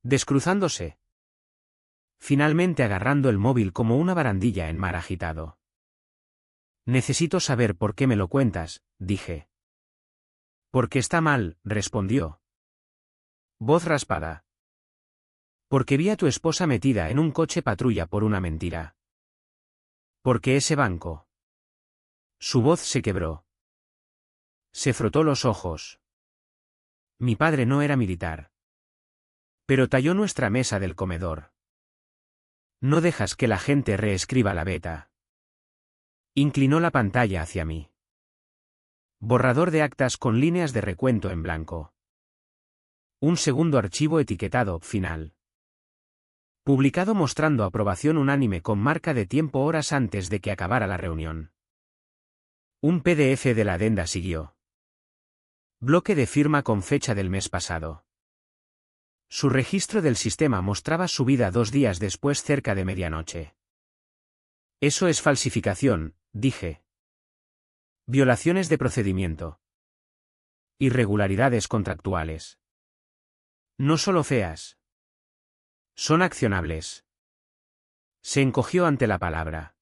Descruzándose. Finalmente agarrando el móvil como una barandilla en mar agitado. Necesito saber por qué me lo cuentas, dije. Porque está mal, respondió. Voz raspada. Porque vi a tu esposa metida en un coche patrulla por una mentira. Porque ese banco. Su voz se quebró. Se frotó los ojos. Mi padre no era militar. Pero talló nuestra mesa del comedor. No dejas que la gente reescriba la beta. Inclinó la pantalla hacia mí. Borrador de actas con líneas de recuento en blanco. Un segundo archivo etiquetado final. Publicado mostrando aprobación unánime con marca de tiempo horas antes de que acabara la reunión. Un PDF de la adenda siguió. Bloque de firma con fecha del mes pasado. Su registro del sistema mostraba su vida 2 días después cerca de medianoche. Eso es falsificación, dije. Violaciones de procedimiento. Irregularidades contractuales. No solo feas. Son accionables. Se encogió ante la palabra.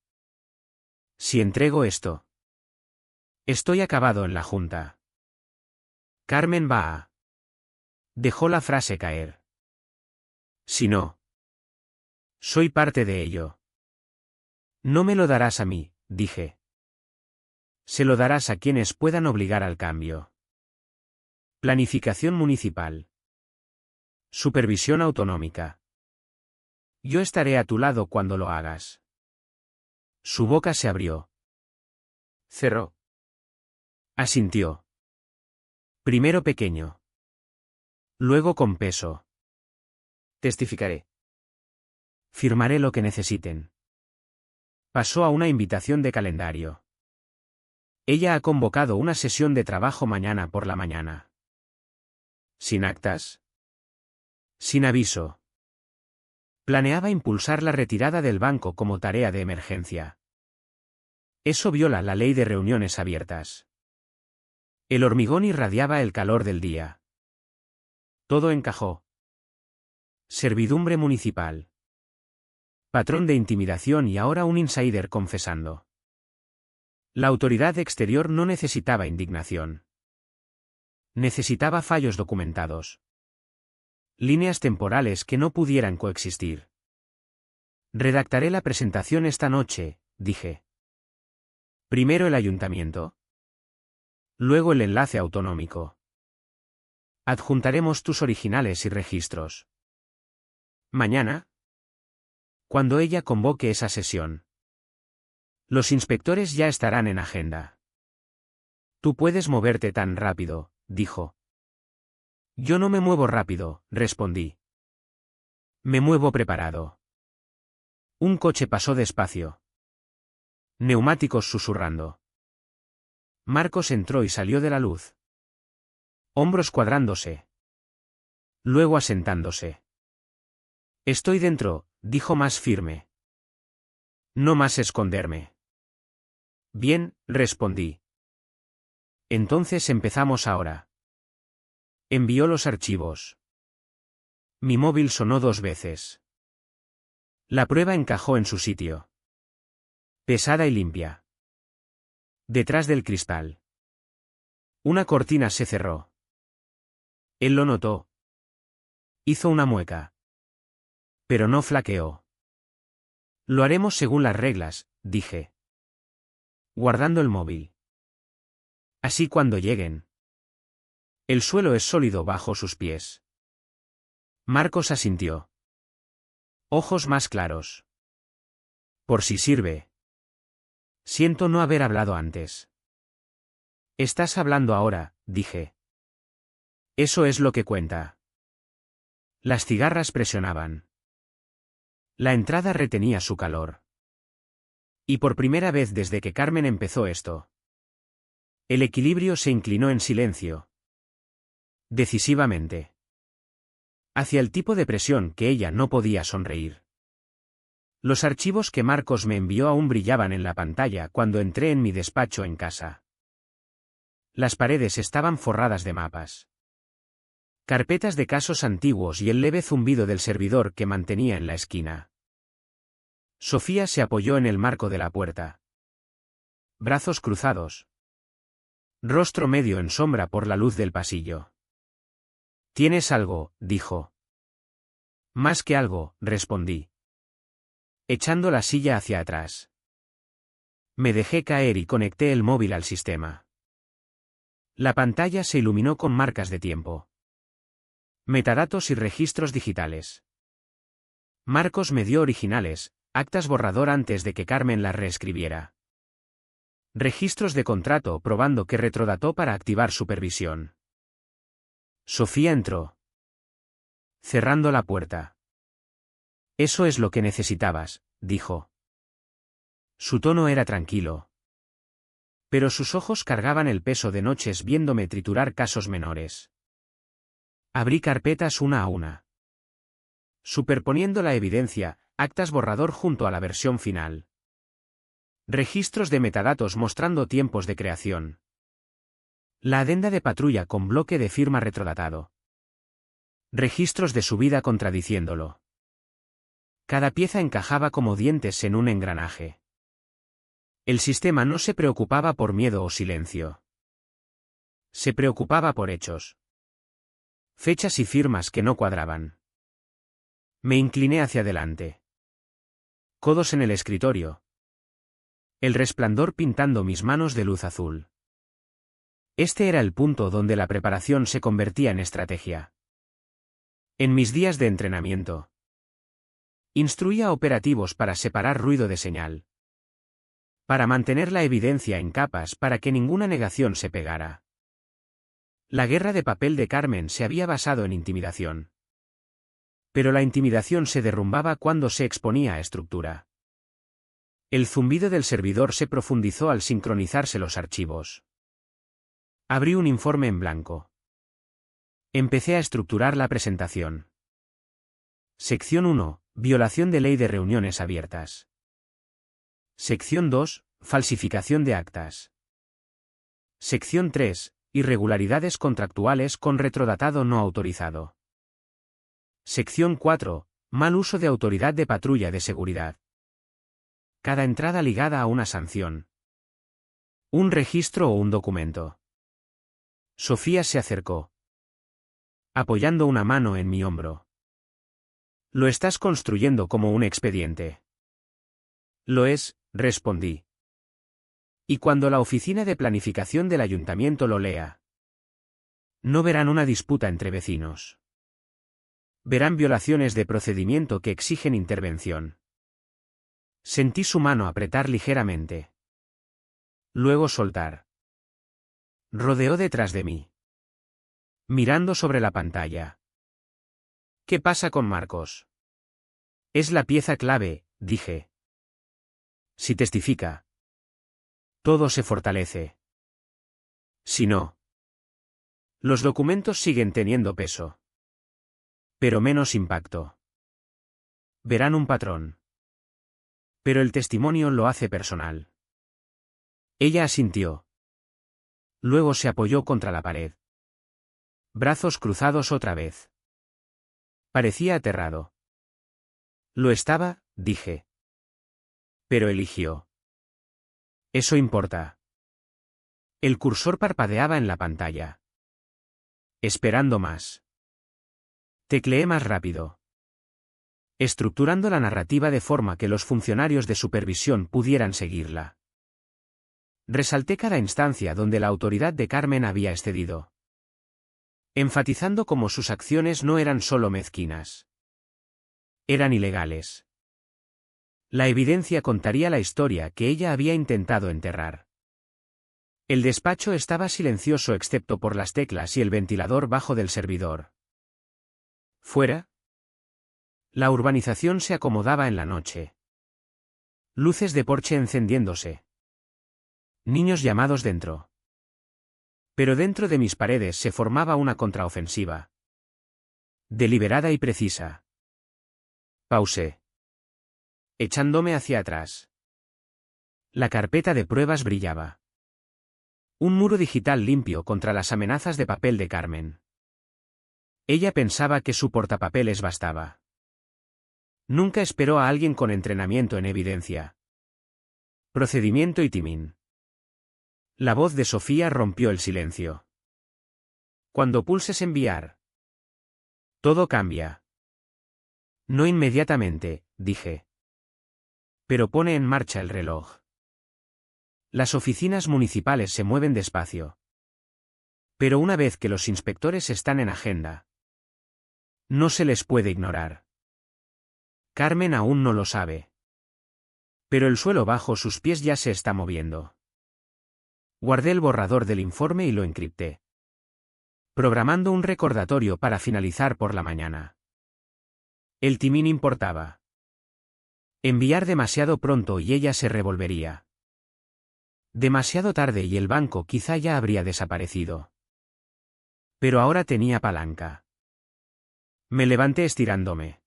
Si entrego esto. Estoy acabado en la Junta. Carmen va a. Dejó la frase caer. Si no. Soy parte de ello. No me lo darás a mí, dije. Se lo darás a quienes puedan obligar al cambio. Planificación municipal. Supervisión autonómica. Yo estaré a tu lado cuando lo hagas. Su boca se abrió. Cerró. Asintió. Primero pequeño. Luego con peso. Testificaré. Firmaré lo que necesiten. Pasó a una invitación de calendario. Ella ha convocado una sesión de trabajo mañana por la mañana. ¿Sin actas? Sin aviso. Planeaba impulsar la retirada del banco como tarea de emergencia. Eso viola la ley de reuniones abiertas. El hormigón irradiaba el calor del día. Todo encajó. Servidumbre municipal. Patrón de intimidación y ahora un insider confesando. La autoridad exterior no necesitaba indignación. Necesitaba fallos documentados. Líneas temporales que no pudieran coexistir. Redactaré la presentación esta noche, dije. Primero el ayuntamiento. Luego el enlace autonómico. Adjuntaremos tus originales y registros. Mañana. Cuando ella convoque esa sesión. Los inspectores ya estarán en agenda. Tú puedes moverte tan rápido, dijo. Yo no me muevo rápido, respondí. Me muevo preparado. Un coche pasó despacio. Neumáticos susurrando. Marcos entró y salió de la luz. Hombros cuadrándose. Luego asentándose. Estoy dentro, dijo más firme. No más esconderme. Bien, respondí. Entonces empezamos ahora. Envió los archivos. Mi móvil sonó 2 veces. La prueba encajó en su sitio. Pesada y limpia. Detrás del cristal. Una cortina se cerró. Él lo notó. Hizo una mueca. Pero no flaqueó. Lo haremos según las reglas, dije. Guardando el móvil. Así cuando lleguen. El suelo es sólido bajo sus pies. Marcos asintió. Ojos más claros. Por si sirve. Siento no haber hablado antes. Estás hablando ahora, dije. Eso es lo que cuenta. Las cigarras presionaban. La entrada retenía su calor. Y por primera vez desde que Carmen empezó esto. El equilibrio se inclinó en silencio. Decisivamente. Hacia el tipo de presión que ella no podía sonreír. Los archivos que Marcos me envió aún brillaban en la pantalla cuando entré en mi despacho en casa. Las paredes estaban forradas de mapas. Carpetas de casos antiguos y el leve zumbido del servidor que mantenía en la esquina. Sofía se apoyó en el marco de la puerta. Brazos cruzados. Rostro medio en sombra por la luz del pasillo. ¿Tienes algo?, dijo. Más que algo, respondí. Echando la silla hacia atrás. Me dejé caer y conecté el móvil al sistema. La pantalla se iluminó con marcas de tiempo. Metadatos y registros digitales. Marcos me dio originales, actas borrador antes de que Carmen las reescribiera. Registros de contrato probando que retrodató para activar supervisión. Sofía entró. Cerrando la puerta. Eso es lo que necesitabas, dijo. Su tono era tranquilo. Pero sus ojos cargaban el peso de noches viéndome triturar casos menores. Abrí carpetas una a una. Superponiendo la evidencia, actas borrador junto a la versión final. Registros de metadatos mostrando tiempos de creación. La adenda de patrulla con bloque de firma retrodatado. Registros de su vida contradiciéndolo. Cada pieza encajaba como dientes en un engranaje. El sistema no se preocupaba por miedo o silencio. Se preocupaba por hechos. Fechas y firmas que no cuadraban. Me incliné hacia adelante. Codos en el escritorio. El resplandor pintando mis manos de luz azul. Este era el punto donde la preparación se convertía en estrategia. En mis días de entrenamiento. Instruía operativos para separar ruido de señal. Para mantener la evidencia en capas para que ninguna negación se pegara. La guerra de papel de Carmen se había basado en intimidación. Pero la intimidación se derrumbaba cuando se exponía a estructura. El zumbido del servidor se profundizó al sincronizarse los archivos. Abrí un informe en blanco. Empecé a estructurar la presentación. Sección 1. Violación de ley de reuniones abiertas. Sección 2. Falsificación de actas. Sección 3. Irregularidades contractuales con retrodatado no autorizado. Sección 4. Mal uso de autoridad de patrulla de seguridad. Cada entrada ligada a una sanción. Un registro o un documento. Sofía se acercó, apoyando una mano en mi hombro. Lo estás construyendo como un expediente. Lo es, respondí. Y cuando la oficina de planificación del ayuntamiento lo lea, no verán una disputa entre vecinos. Verán violaciones de procedimiento que exigen intervención. Sentí su mano apretar ligeramente. Luego soltar. Rodeó detrás de mí, mirando sobre la pantalla. ¿Qué pasa con Marcos? Es la pieza clave, dije. Si testifica, todo se fortalece. Si no, los documentos siguen teniendo peso, pero menos impacto. Verán un patrón. Pero el testimonio lo hace personal. Ella asintió. Luego se apoyó contra la pared. Brazos cruzados otra vez. Parecía aterrado. Lo estaba, dije. Pero eligió. Eso importa. El cursor parpadeaba en la pantalla. Esperando más. Tecleé más rápido. Estructurando la narrativa de forma que los funcionarios de supervisión pudieran seguirla. Resalté cada instancia donde la autoridad de Carmen había excedido, enfatizando cómo sus acciones no eran solo mezquinas. Eran ilegales. La evidencia contaría la historia que ella había intentado enterrar. El despacho estaba silencioso excepto por las teclas y el ventilador bajo del servidor. Fuera, la urbanización se acomodaba en la noche. Luces de porche encendiéndose. Niños llamados dentro. Pero dentro de mis paredes se formaba una contraofensiva. Deliberada y precisa. Pausé, echándome hacia atrás. La carpeta de pruebas brillaba. Un muro digital limpio contra las amenazas de papel de Carmen. Ella pensaba que su portapapeles bastaba. Nunca esperó a alguien con entrenamiento en evidencia, procedimiento y timing. La voz de Sofía rompió el silencio. Cuando pulses enviar, todo cambia. No inmediatamente, dije. Pero pone en marcha el reloj. Las oficinas municipales se mueven despacio. Pero una vez que los inspectores están en agenda, no se les puede ignorar. Carmen aún no lo sabe. Pero el suelo bajo sus pies ya se está moviendo. Guardé el borrador del informe y lo encripté, programando un recordatorio para finalizar por la mañana. El timín importaba. Enviar demasiado pronto y ella se revolvería. Demasiado tarde y el banco quizá ya habría desaparecido. Pero ahora tenía palanca. Me levanté estirándome.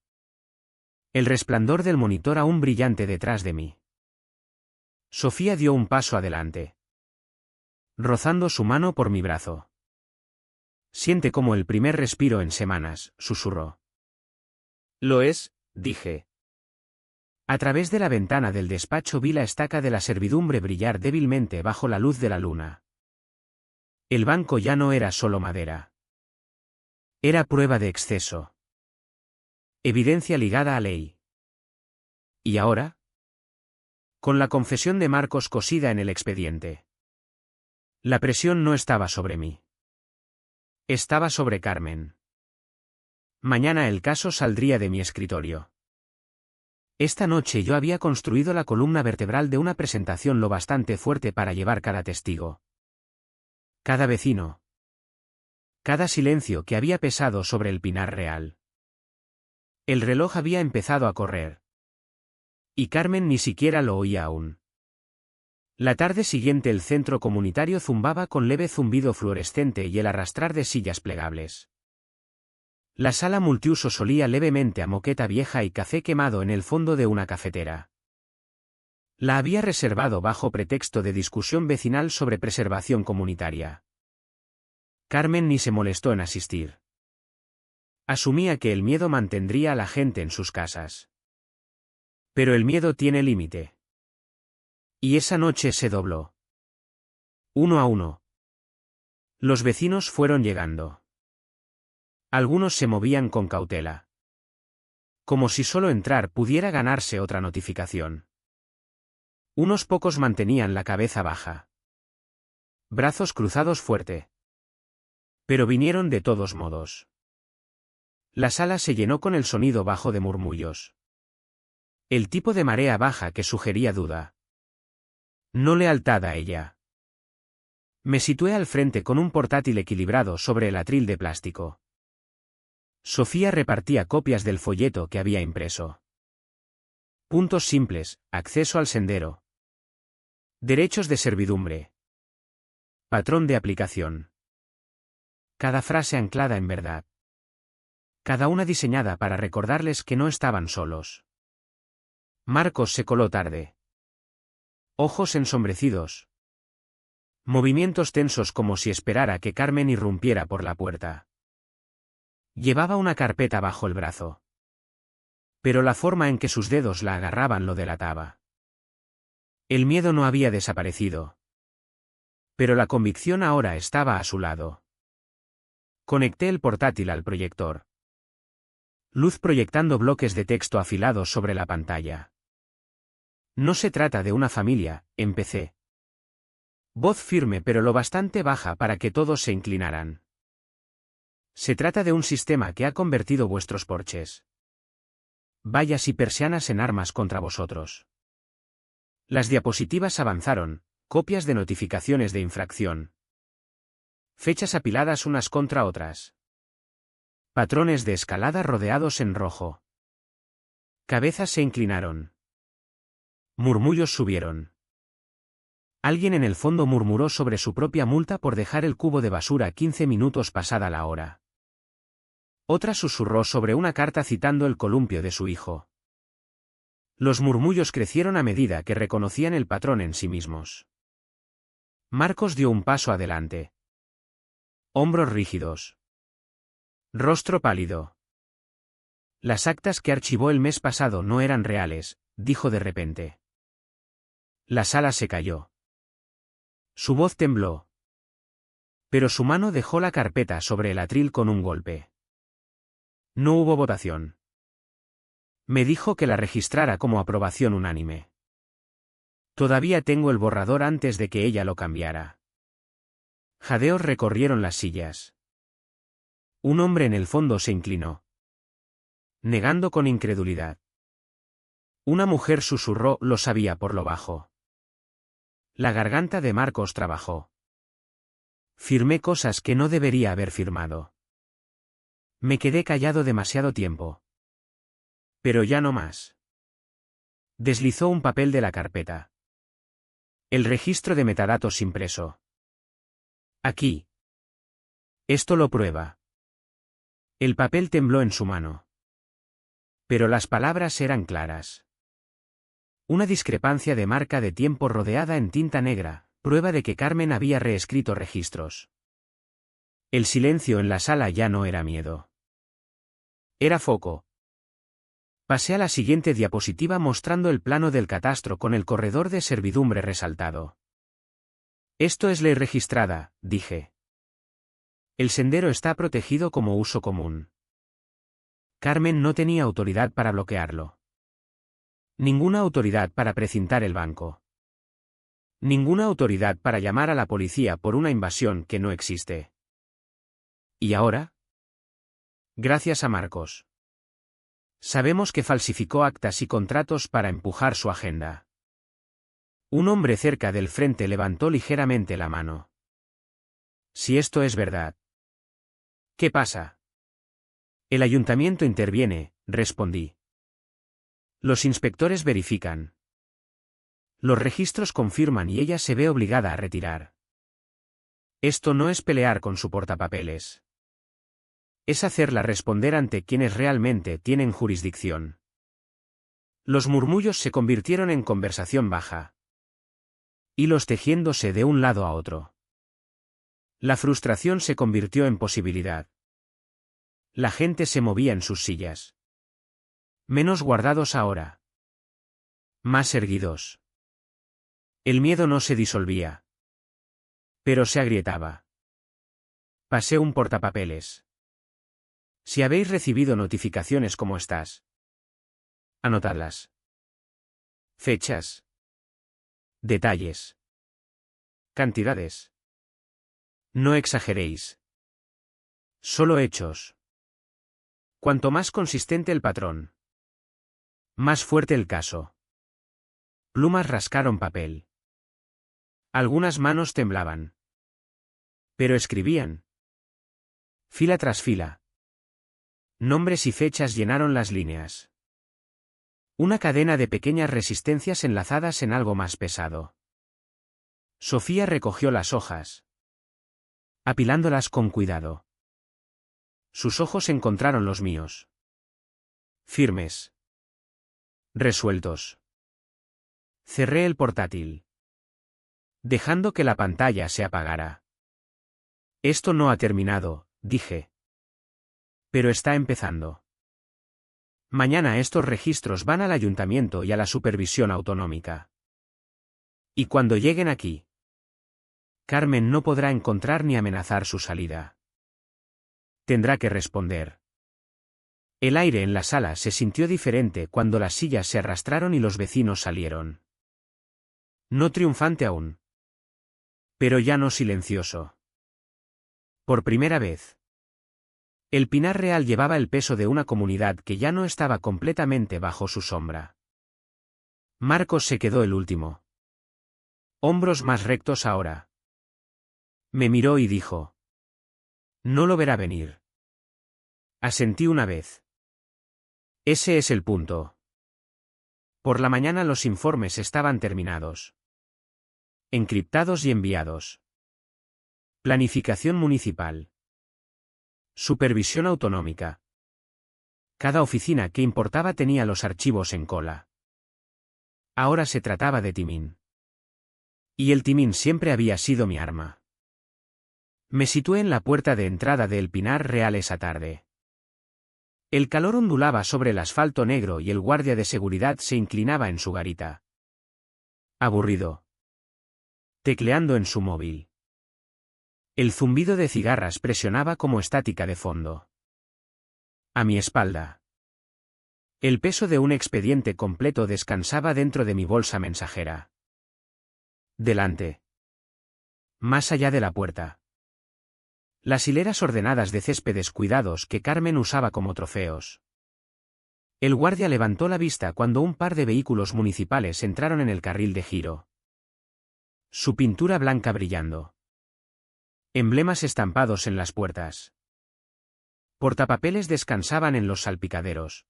El resplandor del monitor aún brillante detrás de mí. Sofía dio un paso adelante, rozando su mano por mi brazo. Siente como el primer respiro en semanas, susurró. Lo es, dije. A través de la ventana del despacho vi la estaca de la servidumbre brillar débilmente bajo la luz de la luna. El banco ya no era solo madera. Era prueba de exceso. Evidencia ligada a ley. ¿Y ahora? Con la confesión de Marcos cosida en el expediente. La presión no estaba sobre mí. Estaba sobre Carmen. Mañana el caso saldría de mi escritorio. Esta noche yo había construido la columna vertebral de una presentación lo bastante fuerte para llevar cada testigo. Cada vecino. Cada silencio que había pesado sobre el Pinar Real. El reloj había empezado a correr. Y Carmen ni siquiera lo oía aún. La tarde siguiente el centro comunitario zumbaba con leve zumbido fluorescente y el arrastrar de sillas plegables. La sala multiusos olía levemente a moqueta vieja y café quemado en el fondo de una cafetera. La había reservado bajo pretexto de discusión vecinal sobre preservación comunitaria. Carmen ni se molestó en asistir. Asumía que el miedo mantendría a la gente en sus casas. Pero el miedo tiene límite. Y esa noche se dobló. Uno a uno. Los vecinos fueron llegando. Algunos se movían con cautela. Como si solo entrar pudiera ganarse otra notificación. Unos pocos mantenían la cabeza baja. Brazos cruzados fuerte. Pero vinieron de todos modos. La sala se llenó con el sonido bajo de murmullos. El tipo de marea baja que sugería duda. No lealtad a ella. Me situé al frente con un portátil equilibrado sobre el atril de plástico. Sofía repartía copias del folleto que había impreso. Puntos simples, acceso al sendero. Derechos de servidumbre. Patrón de aplicación. Cada frase anclada en verdad. Cada una diseñada para recordarles que no estaban solos. Marcos se coló tarde. Ojos ensombrecidos. Movimientos tensos como si esperara que Carmen irrumpiera por la puerta. Llevaba una carpeta bajo el brazo. Pero la forma en que sus dedos la agarraban lo delataba. El miedo no había desaparecido. Pero la convicción ahora estaba a su lado. Conecté el portátil al proyector. Luz proyectando bloques de texto afilados sobre la pantalla. No se trata de una familia, empecé. Voz firme pero lo bastante baja para que todos se inclinaran. Se trata de un sistema que ha convertido vuestros porches, vallas y persianas en armas contra vosotros. Las diapositivas avanzaron, copias de notificaciones de infracción. Fechas apiladas unas contra otras. Patrones de escalada rodeados en rojo. Cabezas se inclinaron. Murmullos subieron. Alguien en el fondo murmuró sobre su propia multa por dejar el cubo de basura 15 minutos pasada la hora. Otra susurró sobre una carta citando el columpio de su hijo. Los murmullos crecieron a medida que reconocían el patrón en sí mismos. Marcos dio un paso adelante. Hombros rígidos. Rostro pálido. Las actas que archivó el mes pasado no eran reales, dijo de repente. La sala se cayó. Su voz tembló. Pero su mano dejó la carpeta sobre el atril con un golpe. No hubo votación. Me dijo que la registrara como aprobación unánime. Todavía tengo el borrador antes de que ella lo cambiara. Jadeos recorrieron las sillas. Un hombre en el fondo se inclinó. Negando con incredulidad. Una mujer susurró, lo sabía por lo bajo. La garganta de Marcos trabajó. Firmé cosas que no debería haber firmado. Me quedé callado demasiado tiempo. Pero ya no más. Deslizó un papel de la carpeta. El registro de metadatos impreso. Aquí. Esto lo prueba. El papel tembló en su mano. Pero las palabras eran claras. Una discrepancia de marca de tiempo rodeada en tinta negra, prueba de que Carmen había reescrito registros. El silencio en la sala ya no era miedo. Era foco. Pasé a la siguiente diapositiva mostrando el plano del catastro con el corredor de servidumbre resaltado. Esto es ley registrada, dije. El sendero está protegido como uso común. Carmen no tenía autoridad para bloquearlo. Ninguna autoridad para precintar el banco. Ninguna autoridad para llamar a la policía por una invasión que no existe. ¿Y ahora? Gracias a Marcos. Sabemos que falsificó actas y contratos para empujar su agenda. Un hombre cerca del frente levantó ligeramente la mano. Si esto es verdad. ¿Qué pasa? El ayuntamiento interviene, respondí. Los inspectores verifican. Los registros confirman y ella se ve obligada a retirar. Esto no es pelear con su portapapeles. Es hacerla responder ante quienes realmente tienen jurisdicción. Los murmullos se convirtieron en conversación baja. Hilos tejiéndose de un lado a otro. La frustración se convirtió en posibilidad. La gente se movía en sus sillas. Menos guardados ahora. Más erguidos. El miedo no se disolvía. Pero se agrietaba. Pasé un portapapeles. Si habéis recibido notificaciones como estas, anotadlas. Fechas. Detalles. Cantidades. No exageréis. Solo hechos. Cuanto más consistente el patrón, más fuerte el caso. Plumas rascaron papel. Algunas manos temblaban. Pero escribían. Fila tras fila. Nombres y fechas llenaron las líneas. Una cadena de pequeñas resistencias enlazadas en algo más pesado. Sofía recogió las hojas, apilándolas con cuidado. Sus ojos encontraron los míos. Firmes. Resueltos. Cerré el portátil, dejando que la pantalla se apagara. Esto no ha terminado, dije. Pero está empezando. Mañana estos registros van al ayuntamiento y a la supervisión autonómica. Y cuando lleguen aquí, Carmen no podrá encontrar ni amenazar su salida. Tendrá que responder. El aire en la sala se sintió diferente cuando las sillas se arrastraron y los vecinos salieron. No triunfante aún. Pero ya no silencioso. Por primera vez. El Pinar Real llevaba el peso de una comunidad que ya no estaba completamente bajo su sombra. Marcos se quedó el último. Hombros más rectos ahora. Me miró y dijo. No lo verá venir. Asentí una vez. Ese es el punto. Por la mañana los informes estaban terminados. Encriptados y enviados. Planificación municipal. Supervisión autonómica. Cada oficina que importaba tenía los archivos en cola. Ahora se trataba de timín. Y el timín siempre había sido mi arma. Me situé en la puerta de entrada de El Pinar Real esa tarde. El calor ondulaba sobre el asfalto negro y el guardia de seguridad se inclinaba en su garita. Aburrido. Tecleando en su móvil. El zumbido de cigarras presionaba como estática de fondo. A mi espalda. El peso de un expediente completo descansaba dentro de mi bolsa mensajera. Delante. Más allá de la puerta. Las hileras ordenadas de céspedes cuidados que Carmen usaba como trofeos. El guardia levantó la vista cuando un par de vehículos municipales entraron en el carril de giro. Su pintura blanca brillando. Emblemas estampados en las puertas. Portapapeles descansaban en los salpicaderos.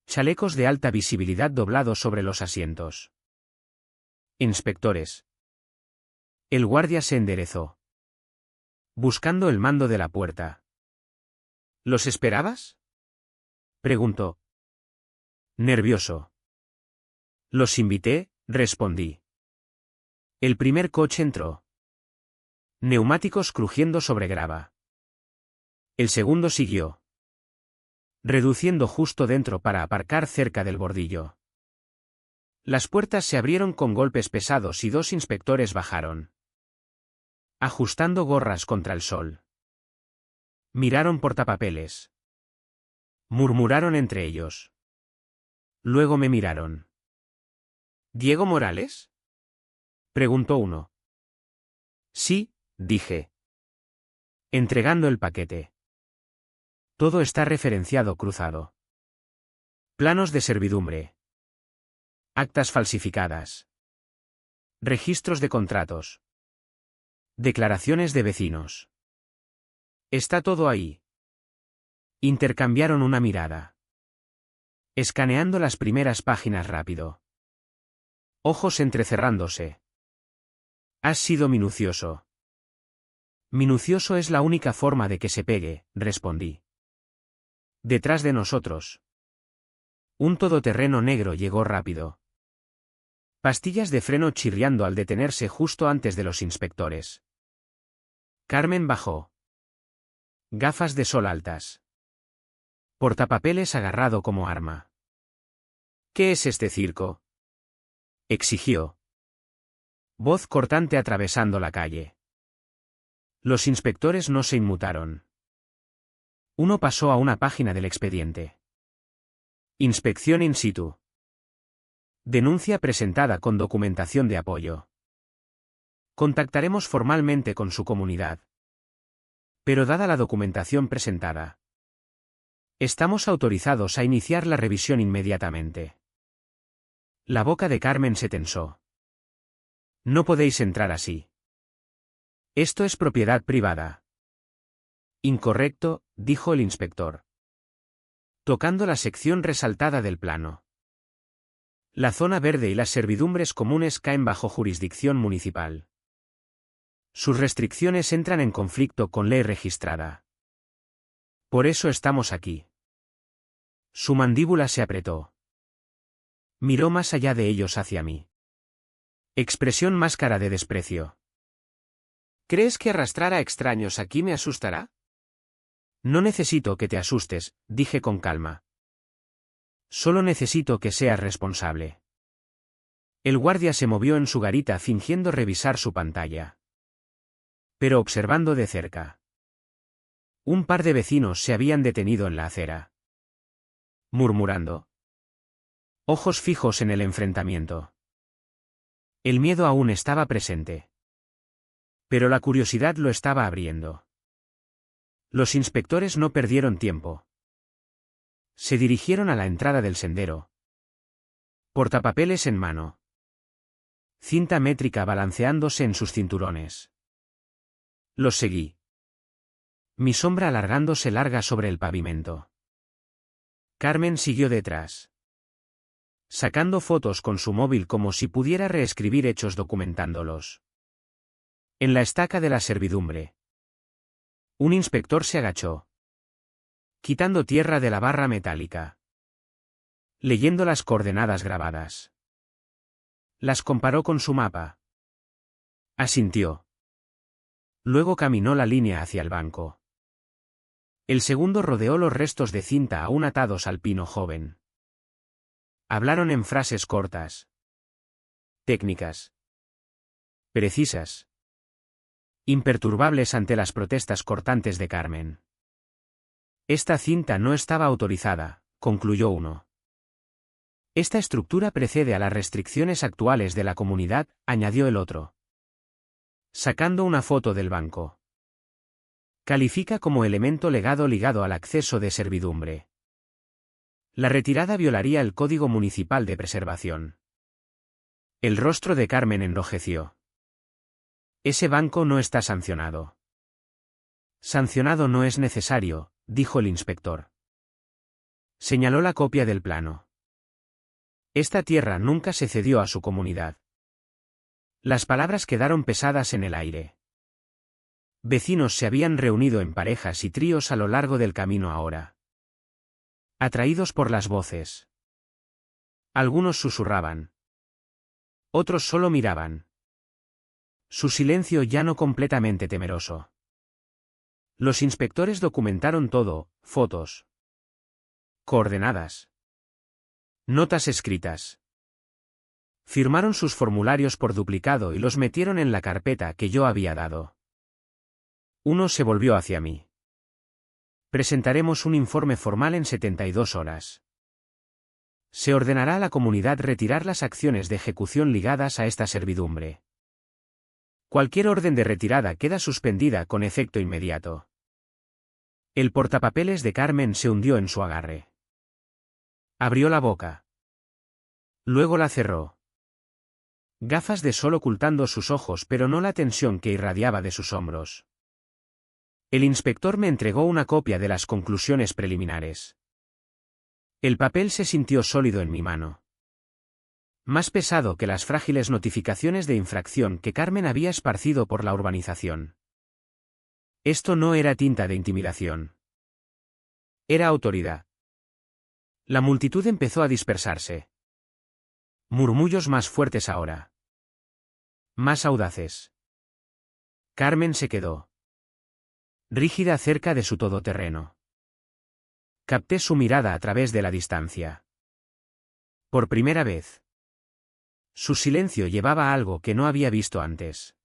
Chalecos de alta visibilidad doblados sobre los asientos. Inspectores. El guardia se enderezó. Buscando el mando de la puerta. ¿Los esperabas? Preguntó. Nervioso. Los invité, respondí. El primer coche entró. Neumáticos crujiendo sobre grava. El segundo siguió. Reduciendo justo dentro para aparcar cerca del bordillo. Las puertas se abrieron con golpes pesados y dos inspectores bajaron. Ajustando gorras contra el sol. Miraron portapapeles. Murmuraron entre ellos. Luego me miraron. ¿Diego Morales? Preguntó uno. Sí, dije. Entregando el paquete. Todo está referenciado cruzado. Planos de servidumbre. Actas falsificadas. Registros de contratos. Declaraciones de vecinos. Está todo ahí. Intercambiaron una mirada. Escaneando las primeras páginas rápido. Ojos entrecerrándose. Has sido minucioso. Minucioso es la única forma de que se pegue, respondí. Detrás de nosotros. Un todoterreno negro llegó rápido. Pastillas de freno chirriando al detenerse justo antes de los inspectores. Carmen bajó. Gafas de sol altas. Portapapeles agarrado como arma. ¿Qué es este circo?, exigió. Voz cortante atravesando la calle. Los inspectores no se inmutaron. Uno pasó a una página del expediente. Inspección in situ. Denuncia presentada con documentación de apoyo. Contactaremos formalmente con su comunidad. Pero dada la documentación presentada, estamos autorizados a iniciar la revisión inmediatamente. La boca de Carmen se tensó. No podéis entrar así. Esto es propiedad privada. Incorrecto, dijo el inspector, tocando la sección resaltada del plano. La zona verde y las servidumbres comunes caen bajo jurisdicción municipal. Sus restricciones entran en conflicto con ley registrada. Por eso estamos aquí. Su mandíbula se apretó. Miró más allá de ellos hacia mí. Expresión máscara de desprecio. ¿Crees que arrastrar a extraños aquí me asustará? No necesito que te asustes, dije con calma. Solo necesito que seas responsable. El guardia se movió en su garita fingiendo revisar su pantalla. Pero observando de cerca. Un par de vecinos se habían detenido en la acera. Murmurando. Ojos fijos en el enfrentamiento. El miedo aún estaba presente. Pero la curiosidad lo estaba abriendo. Los inspectores no perdieron tiempo. Se dirigieron a la entrada del sendero. Portapapeles en mano. Cinta métrica balanceándose en sus cinturones. Los seguí. Mi sombra alargándose larga sobre el pavimento. Carmen siguió detrás. Sacando fotos con su móvil como si pudiera reescribir hechos documentándolos. En la estaca de la servidumbre. Un inspector se agachó. Quitando tierra de la barra metálica. Leyendo las coordenadas grabadas. Las comparó con su mapa. Asintió. Luego caminó la línea hacia el banco. El segundo rodeó los restos de cinta aún atados al pino joven. Hablaron en frases cortas. Técnicas. Precisas. Imperturbables ante las protestas cortantes de Carmen. Esta cinta no estaba autorizada, concluyó uno. Esta estructura precede a las restricciones actuales de la comunidad, añadió el otro. Sacando una foto del banco. Califica como elemento legado ligado al acceso de servidumbre. La retirada violaría el Código Municipal de Preservación. El rostro de Carmen enrojeció. Ese banco no está sancionado. Sancionado no es necesario, dijo el inspector. Señaló la copia del plano. Esta tierra nunca se cedió a su comunidad. Las palabras quedaron pesadas en el aire. Vecinos se habían reunido en parejas y tríos a lo largo del camino ahora. Atraídos por las voces. Algunos susurraban. Otros solo miraban. Su silencio ya no completamente temeroso. Los inspectores documentaron todo, fotos. Coordenadas. Notas escritas. Firmaron sus formularios por duplicado y los metieron en la carpeta que yo había dado. Uno se volvió hacia mí. Presentaremos un informe formal en 72 horas. Se ordenará a la comunidad retirar las acciones de ejecución ligadas a esta servidumbre. Cualquier orden de retirada queda suspendida con efecto inmediato. El portapapeles de Carmen se hundió en su agarre. Abrió la boca. Luego la cerró. Gafas de sol ocultando sus ojos, pero no la tensión que irradiaba de sus hombros. El inspector me entregó una copia de las conclusiones preliminares. El papel se sintió sólido en mi mano. Más pesado que las frágiles notificaciones de infracción que Carmen había esparcido por la urbanización. Esto no era tinta de intimidación. Era autoridad. La multitud empezó a dispersarse. Murmullos más fuertes ahora. Más audaces. Carmen se quedó rígida cerca de su todoterreno. Capté su mirada a través de la distancia. Por primera vez. Su silencio llevaba algo que no había visto antes.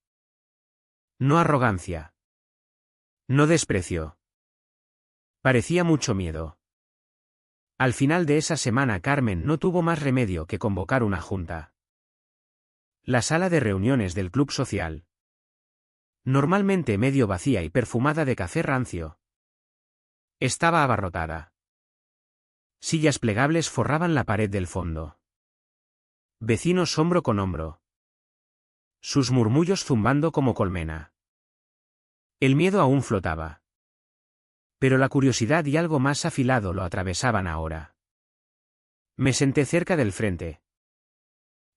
No arrogancia. No desprecio. Parecía mucho miedo. Al final de esa semana Carmen no tuvo más remedio que convocar una junta. La sala de reuniones del club social. Normalmente medio vacía y perfumada de café rancio. Estaba abarrotada. Sillas plegables forraban la pared del fondo. Vecinos hombro con hombro. Sus murmullos zumbando como colmena. El miedo aún flotaba. Pero la curiosidad y algo más afilado lo atravesaban ahora. Me senté cerca del frente.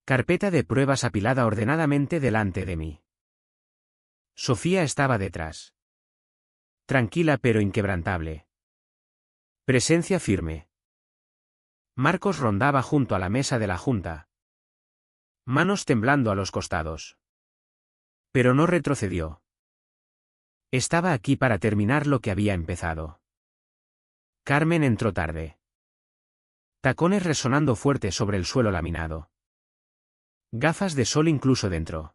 Carpeta de pruebas apilada ordenadamente delante de mí. Sofía estaba detrás. Tranquila pero inquebrantable. Presencia firme. Marcos rondaba junto a la mesa de la junta. Manos temblando a los costados. Pero no retrocedió. Estaba aquí para terminar lo que había empezado. Carmen entró tarde. Tacones resonando fuerte sobre el suelo laminado. Gafas de sol incluso dentro.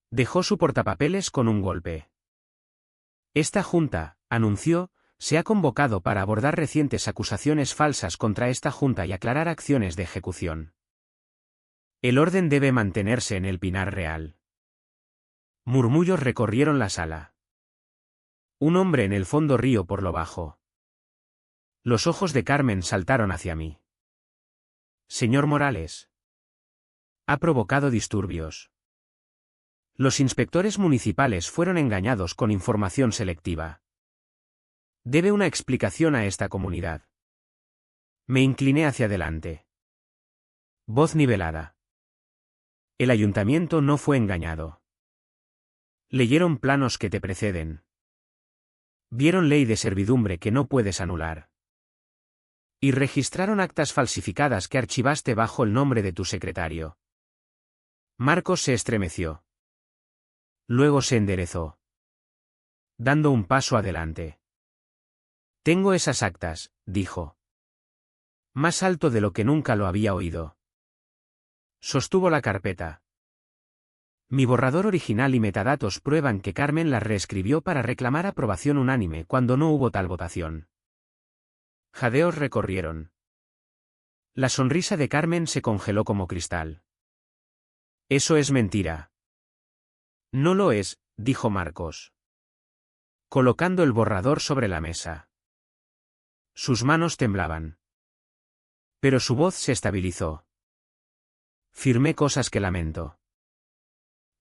Dejó su portapapeles con un golpe. Esta junta, anunció, se ha convocado para abordar recientes acusaciones falsas contra esta junta y aclarar acciones de ejecución. El orden debe mantenerse en el Pinar Real. Murmullos recorrieron la sala. Un hombre en el fondo rió por lo bajo. Los ojos de Carmen saltaron hacia mí. Señor Morales. Ha provocado disturbios. Los inspectores municipales fueron engañados con información selectiva. Debe una explicación a esta comunidad. Me incliné hacia adelante. Voz nivelada. El ayuntamiento no fue engañado. Leyeron planos que te preceden. Vieron ley de servidumbre que no puedes anular. Y registraron actas falsificadas que archivaste bajo el nombre de tu secretario. Marcos se estremeció. Luego se enderezó. Dando un paso adelante. Tengo esas actas, dijo. Más alto de lo que nunca lo había oído. Sostuvo la carpeta. Mi borrador original y metadatos prueban que Carmen las reescribió para reclamar aprobación unánime cuando no hubo tal votación. Jadeos recorrieron. La sonrisa de Carmen se congeló como cristal. Eso es mentira. No lo es, dijo Marcos. Colocando el borrador sobre la mesa. Sus manos temblaban. Pero su voz se estabilizó. Firmé cosas que lamento.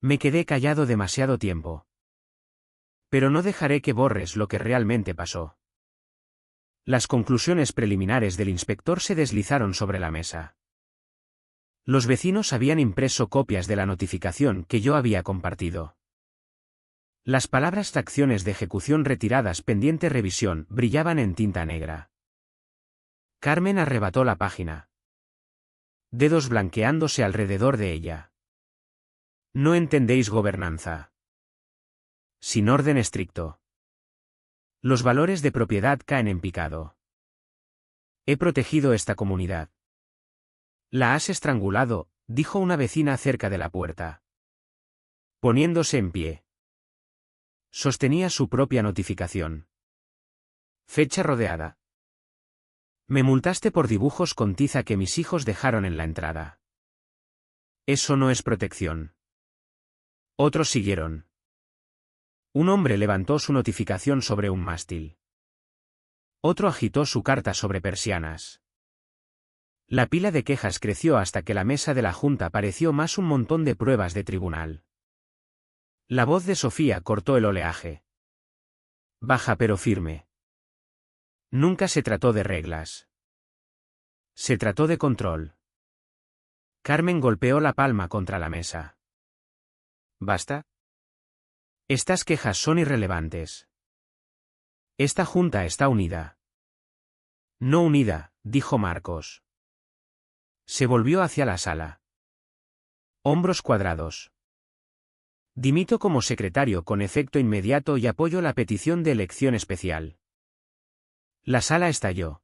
Me quedé callado demasiado tiempo. Pero no dejaré que borres lo que realmente pasó. Las conclusiones preliminares del inspector se deslizaron sobre la mesa. Los vecinos habían impreso copias de la notificación que yo había compartido. Las palabras de acciones de ejecución retiradas pendiente revisión brillaban en tinta negra. Carmen arrebató la página. Dedos blanqueándose alrededor de ella. No entendéis gobernanza. Sin orden estricto. Los valores de propiedad caen en picado. He protegido esta comunidad. La has estrangulado, dijo una vecina cerca de la puerta. Poniéndose en pie. Sostenía su propia notificación. Fecha rodeada. Me multaste por dibujos con tiza que mis hijos dejaron en la entrada. Eso no es protección. Otros siguieron. Un hombre levantó su notificación sobre un mástil. Otro agitó su carta sobre persianas. La pila de quejas creció hasta que la mesa de la junta pareció más un montón de pruebas de tribunal. La voz de Sofía cortó el oleaje. Baja pero firme. Nunca se trató de reglas. Se trató de control. Carmen golpeó la palma contra la mesa. ¿Basta? Estas quejas son irrelevantes. Esta junta está unida. No unida, dijo Marcos. Se volvió hacia la sala. Hombros cuadrados. Dimito como secretario con efecto inmediato y apoyo la petición de elección especial. La sala estalló.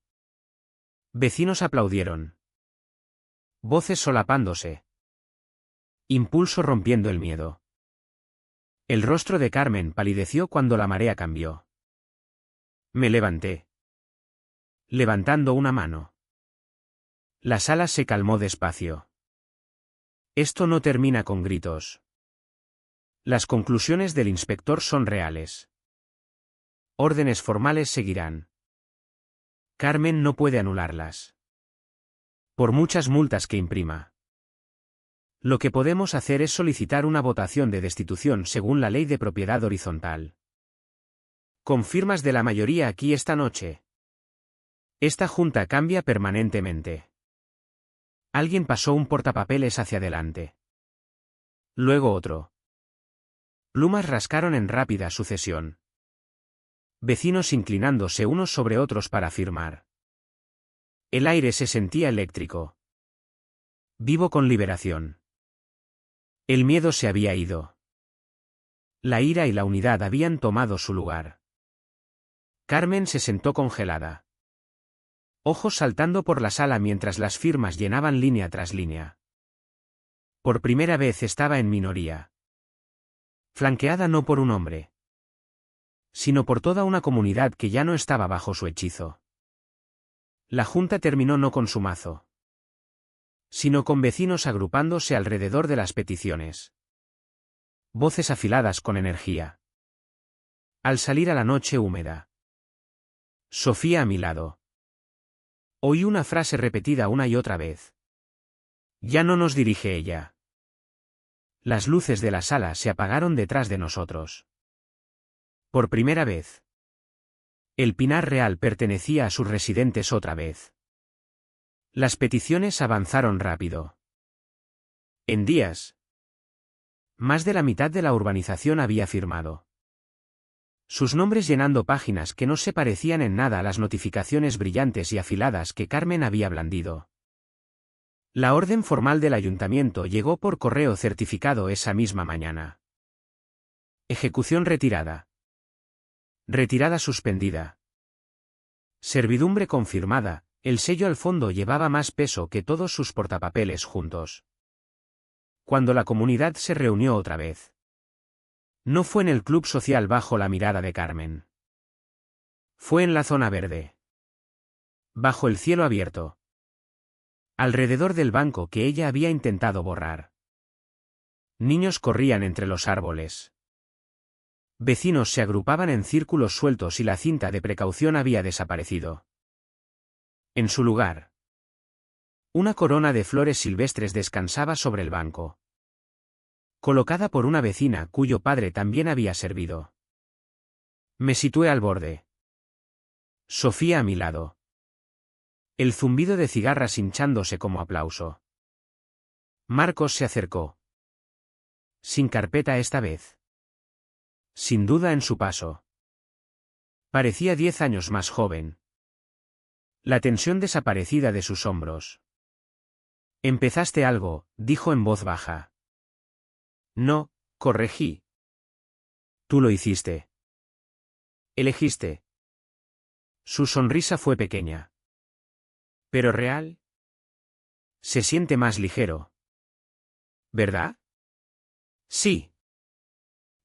Vecinos aplaudieron. Voces solapándose. Impulso rompiendo el miedo. El rostro de Carmen palideció cuando la marea cambió. Me levanté. Levantando una mano. La sala se calmó despacio. Esto no termina con gritos. Las conclusiones del inspector son reales. Órdenes formales seguirán. Carmen no puede anularlas. Por muchas multas que imprima. Lo que podemos hacer es solicitar una votación de destitución según la ley de propiedad horizontal. Con firmas de la mayoría aquí esta noche. Esta junta cambia permanentemente. Alguien pasó un portapapeles hacia adelante. Luego otro. Plumas rascaron en rápida sucesión. Vecinos inclinándose unos sobre otros para firmar. El aire se sentía eléctrico. Vivo con liberación. El miedo se había ido. La ira y la unidad habían tomado su lugar. Carmen se sentó congelada. Ojos saltando por la sala mientras las firmas llenaban línea tras línea. Por primera vez estaba en minoría. Flanqueada no por un hombre, sino por toda una comunidad que ya no estaba bajo su hechizo. La junta terminó no con su mazo, sino con vecinos agrupándose alrededor de las peticiones. Voces afiladas con energía. Al salir a la noche húmeda. Sofía a mi lado. Oí una frase repetida una y otra vez. Ya no nos dirige ella. Las luces de la sala se apagaron detrás de nosotros. Por primera vez. El Pinar Real pertenecía a sus residentes otra vez. Las peticiones avanzaron rápido. En días. Más de la mitad de la urbanización había firmado. Sus nombres llenando páginas que no se parecían en nada a las notificaciones brillantes y afiladas que Carmen había blandido. La orden formal del ayuntamiento llegó por correo certificado esa misma mañana. Ejecución retirada. Retirada suspendida. Servidumbre confirmada, el sello al fondo llevaba más peso que todos sus portapapeles juntos. Cuando la comunidad se reunió otra vez. No fue en el club social bajo la mirada de Carmen. Fue en la zona verde. Bajo el cielo abierto. Alrededor del banco que ella había intentado borrar. Niños corrían entre los árboles. Vecinos se agrupaban en círculos sueltos y la cinta de precaución había desaparecido. En su lugar. Una corona de flores silvestres descansaba sobre el banco. Colocada por una vecina cuyo padre también había servido. Me situé al borde. Sofía a mi lado. El zumbido de cigarras hinchándose como aplauso. Marcos se acercó. Sin carpeta esta vez. Sin duda en su paso. Parecía 10 años más joven. La tensión desaparecida de sus hombros. Empezaste algo, dijo en voz baja. No, corregí. Tú lo hiciste. Elegiste. Su sonrisa fue pequeña. ¿Pero real? Se siente más ligero. ¿Verdad? Sí.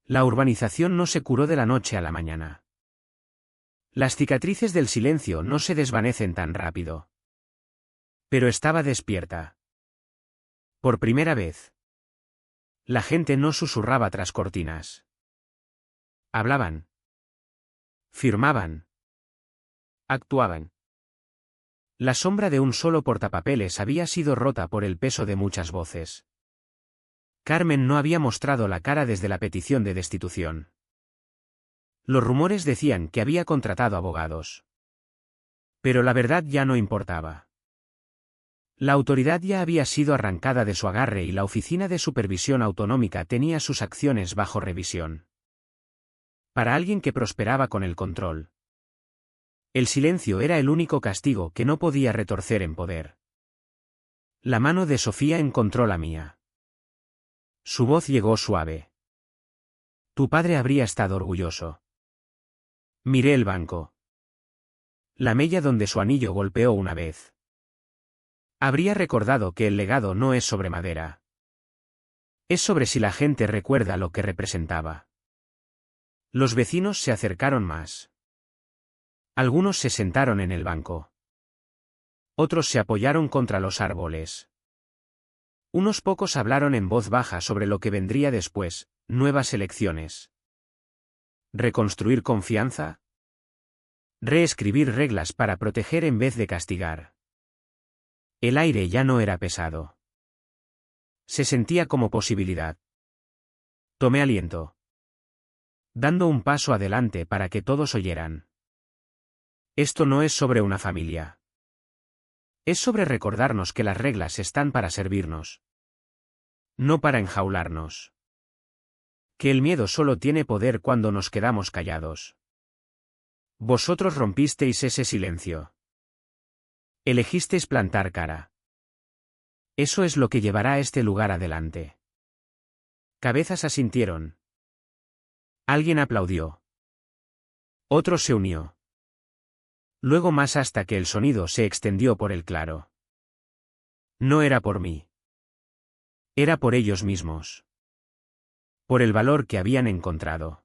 La urbanización no se curó de la noche a la mañana. Las cicatrices del silencio no se desvanecen tan rápido. Pero estaba despierta. Por primera vez. La gente no susurraba tras cortinas. Hablaban. Firmaban. Actuaban. La sombra de un solo portapapeles había sido rota por el peso de muchas voces. Carmen no había mostrado la cara desde la petición de destitución. Los rumores decían que había contratado abogados. Pero la verdad ya no importaba. La autoridad ya había sido arrancada de su agarre y la Oficina de Supervisión Autonómica tenía sus acciones bajo revisión. Para alguien que prosperaba con el control, el silencio era el único castigo que no podía retorcer en poder. La mano de Sofía encontró la mía. Su voz llegó suave. Tu padre habría estado orgulloso. Miré el banco. La mella donde su anillo golpeó una vez. Habría recordado que el legado no es sobre madera. Es sobre si la gente recuerda lo que representaba. Los vecinos se acercaron más. Algunos se sentaron en el banco. Otros se apoyaron contra los árboles. Unos pocos hablaron en voz baja sobre lo que vendría después, nuevas elecciones. ¿Reconstruir confianza? Reescribir reglas para proteger en vez de castigar. El aire ya no era pesado. Se sentía como posibilidad. Tomé aliento, dando un paso adelante para que todos oyeran. Esto no es sobre una familia. Es sobre recordarnos que las reglas están para servirnos, no para enjaularnos. Que el miedo solo tiene poder cuando nos quedamos callados. Vosotros rompisteis ese silencio. Elegisteis plantar cara. Eso es lo que llevará a este lugar adelante. Cabezas asintieron. Alguien aplaudió. Otro se unió. Luego más hasta que el sonido se extendió por el claro. No era por mí. Era por ellos mismos. Por el valor que habían encontrado.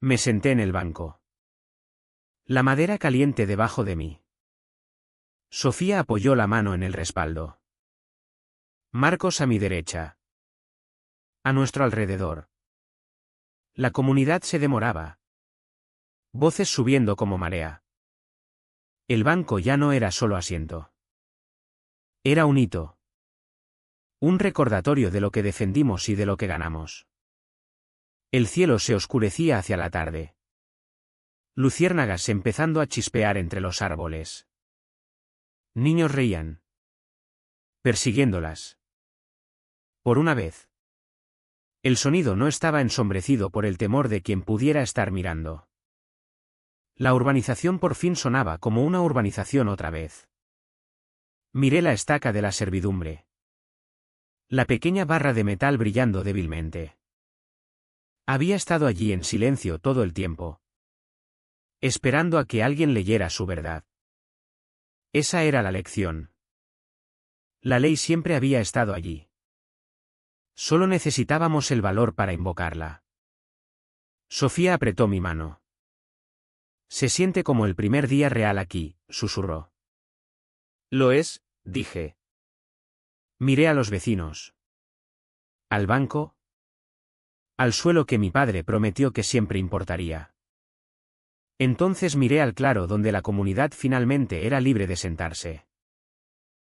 Me senté en el banco. La madera caliente debajo de mí. Sofía apoyó la mano en el respaldo. Marcos a mi derecha. A nuestro alrededor. La comunidad se demoraba. Voces subiendo como marea. El banco ya no era solo asiento. Era un hito. Un recordatorio de lo que defendimos y de lo que ganamos. El cielo se oscurecía hacia la tarde. Luciérnagas empezando a chispear entre los árboles. Niños reían. Persiguiéndolas. Por una vez. El sonido no estaba ensombrecido por el temor de quien pudiera estar mirando. La urbanización por fin sonaba como una urbanización otra vez. Miré la estaca de la servidumbre. La pequeña barra de metal brillando débilmente. Había estado allí en silencio todo el tiempo. Esperando a que alguien leyera su verdad. Esa era la lección. La ley siempre había estado allí. Solo necesitábamos el valor para invocarla. Sofía apretó mi mano. Se siente como el primer día real aquí, susurró. Lo es, dije. Miré a los vecinos. Al banco. Al suelo que mi padre prometió que siempre importaría. Entonces miré al claro donde la comunidad finalmente era libre de sentarse.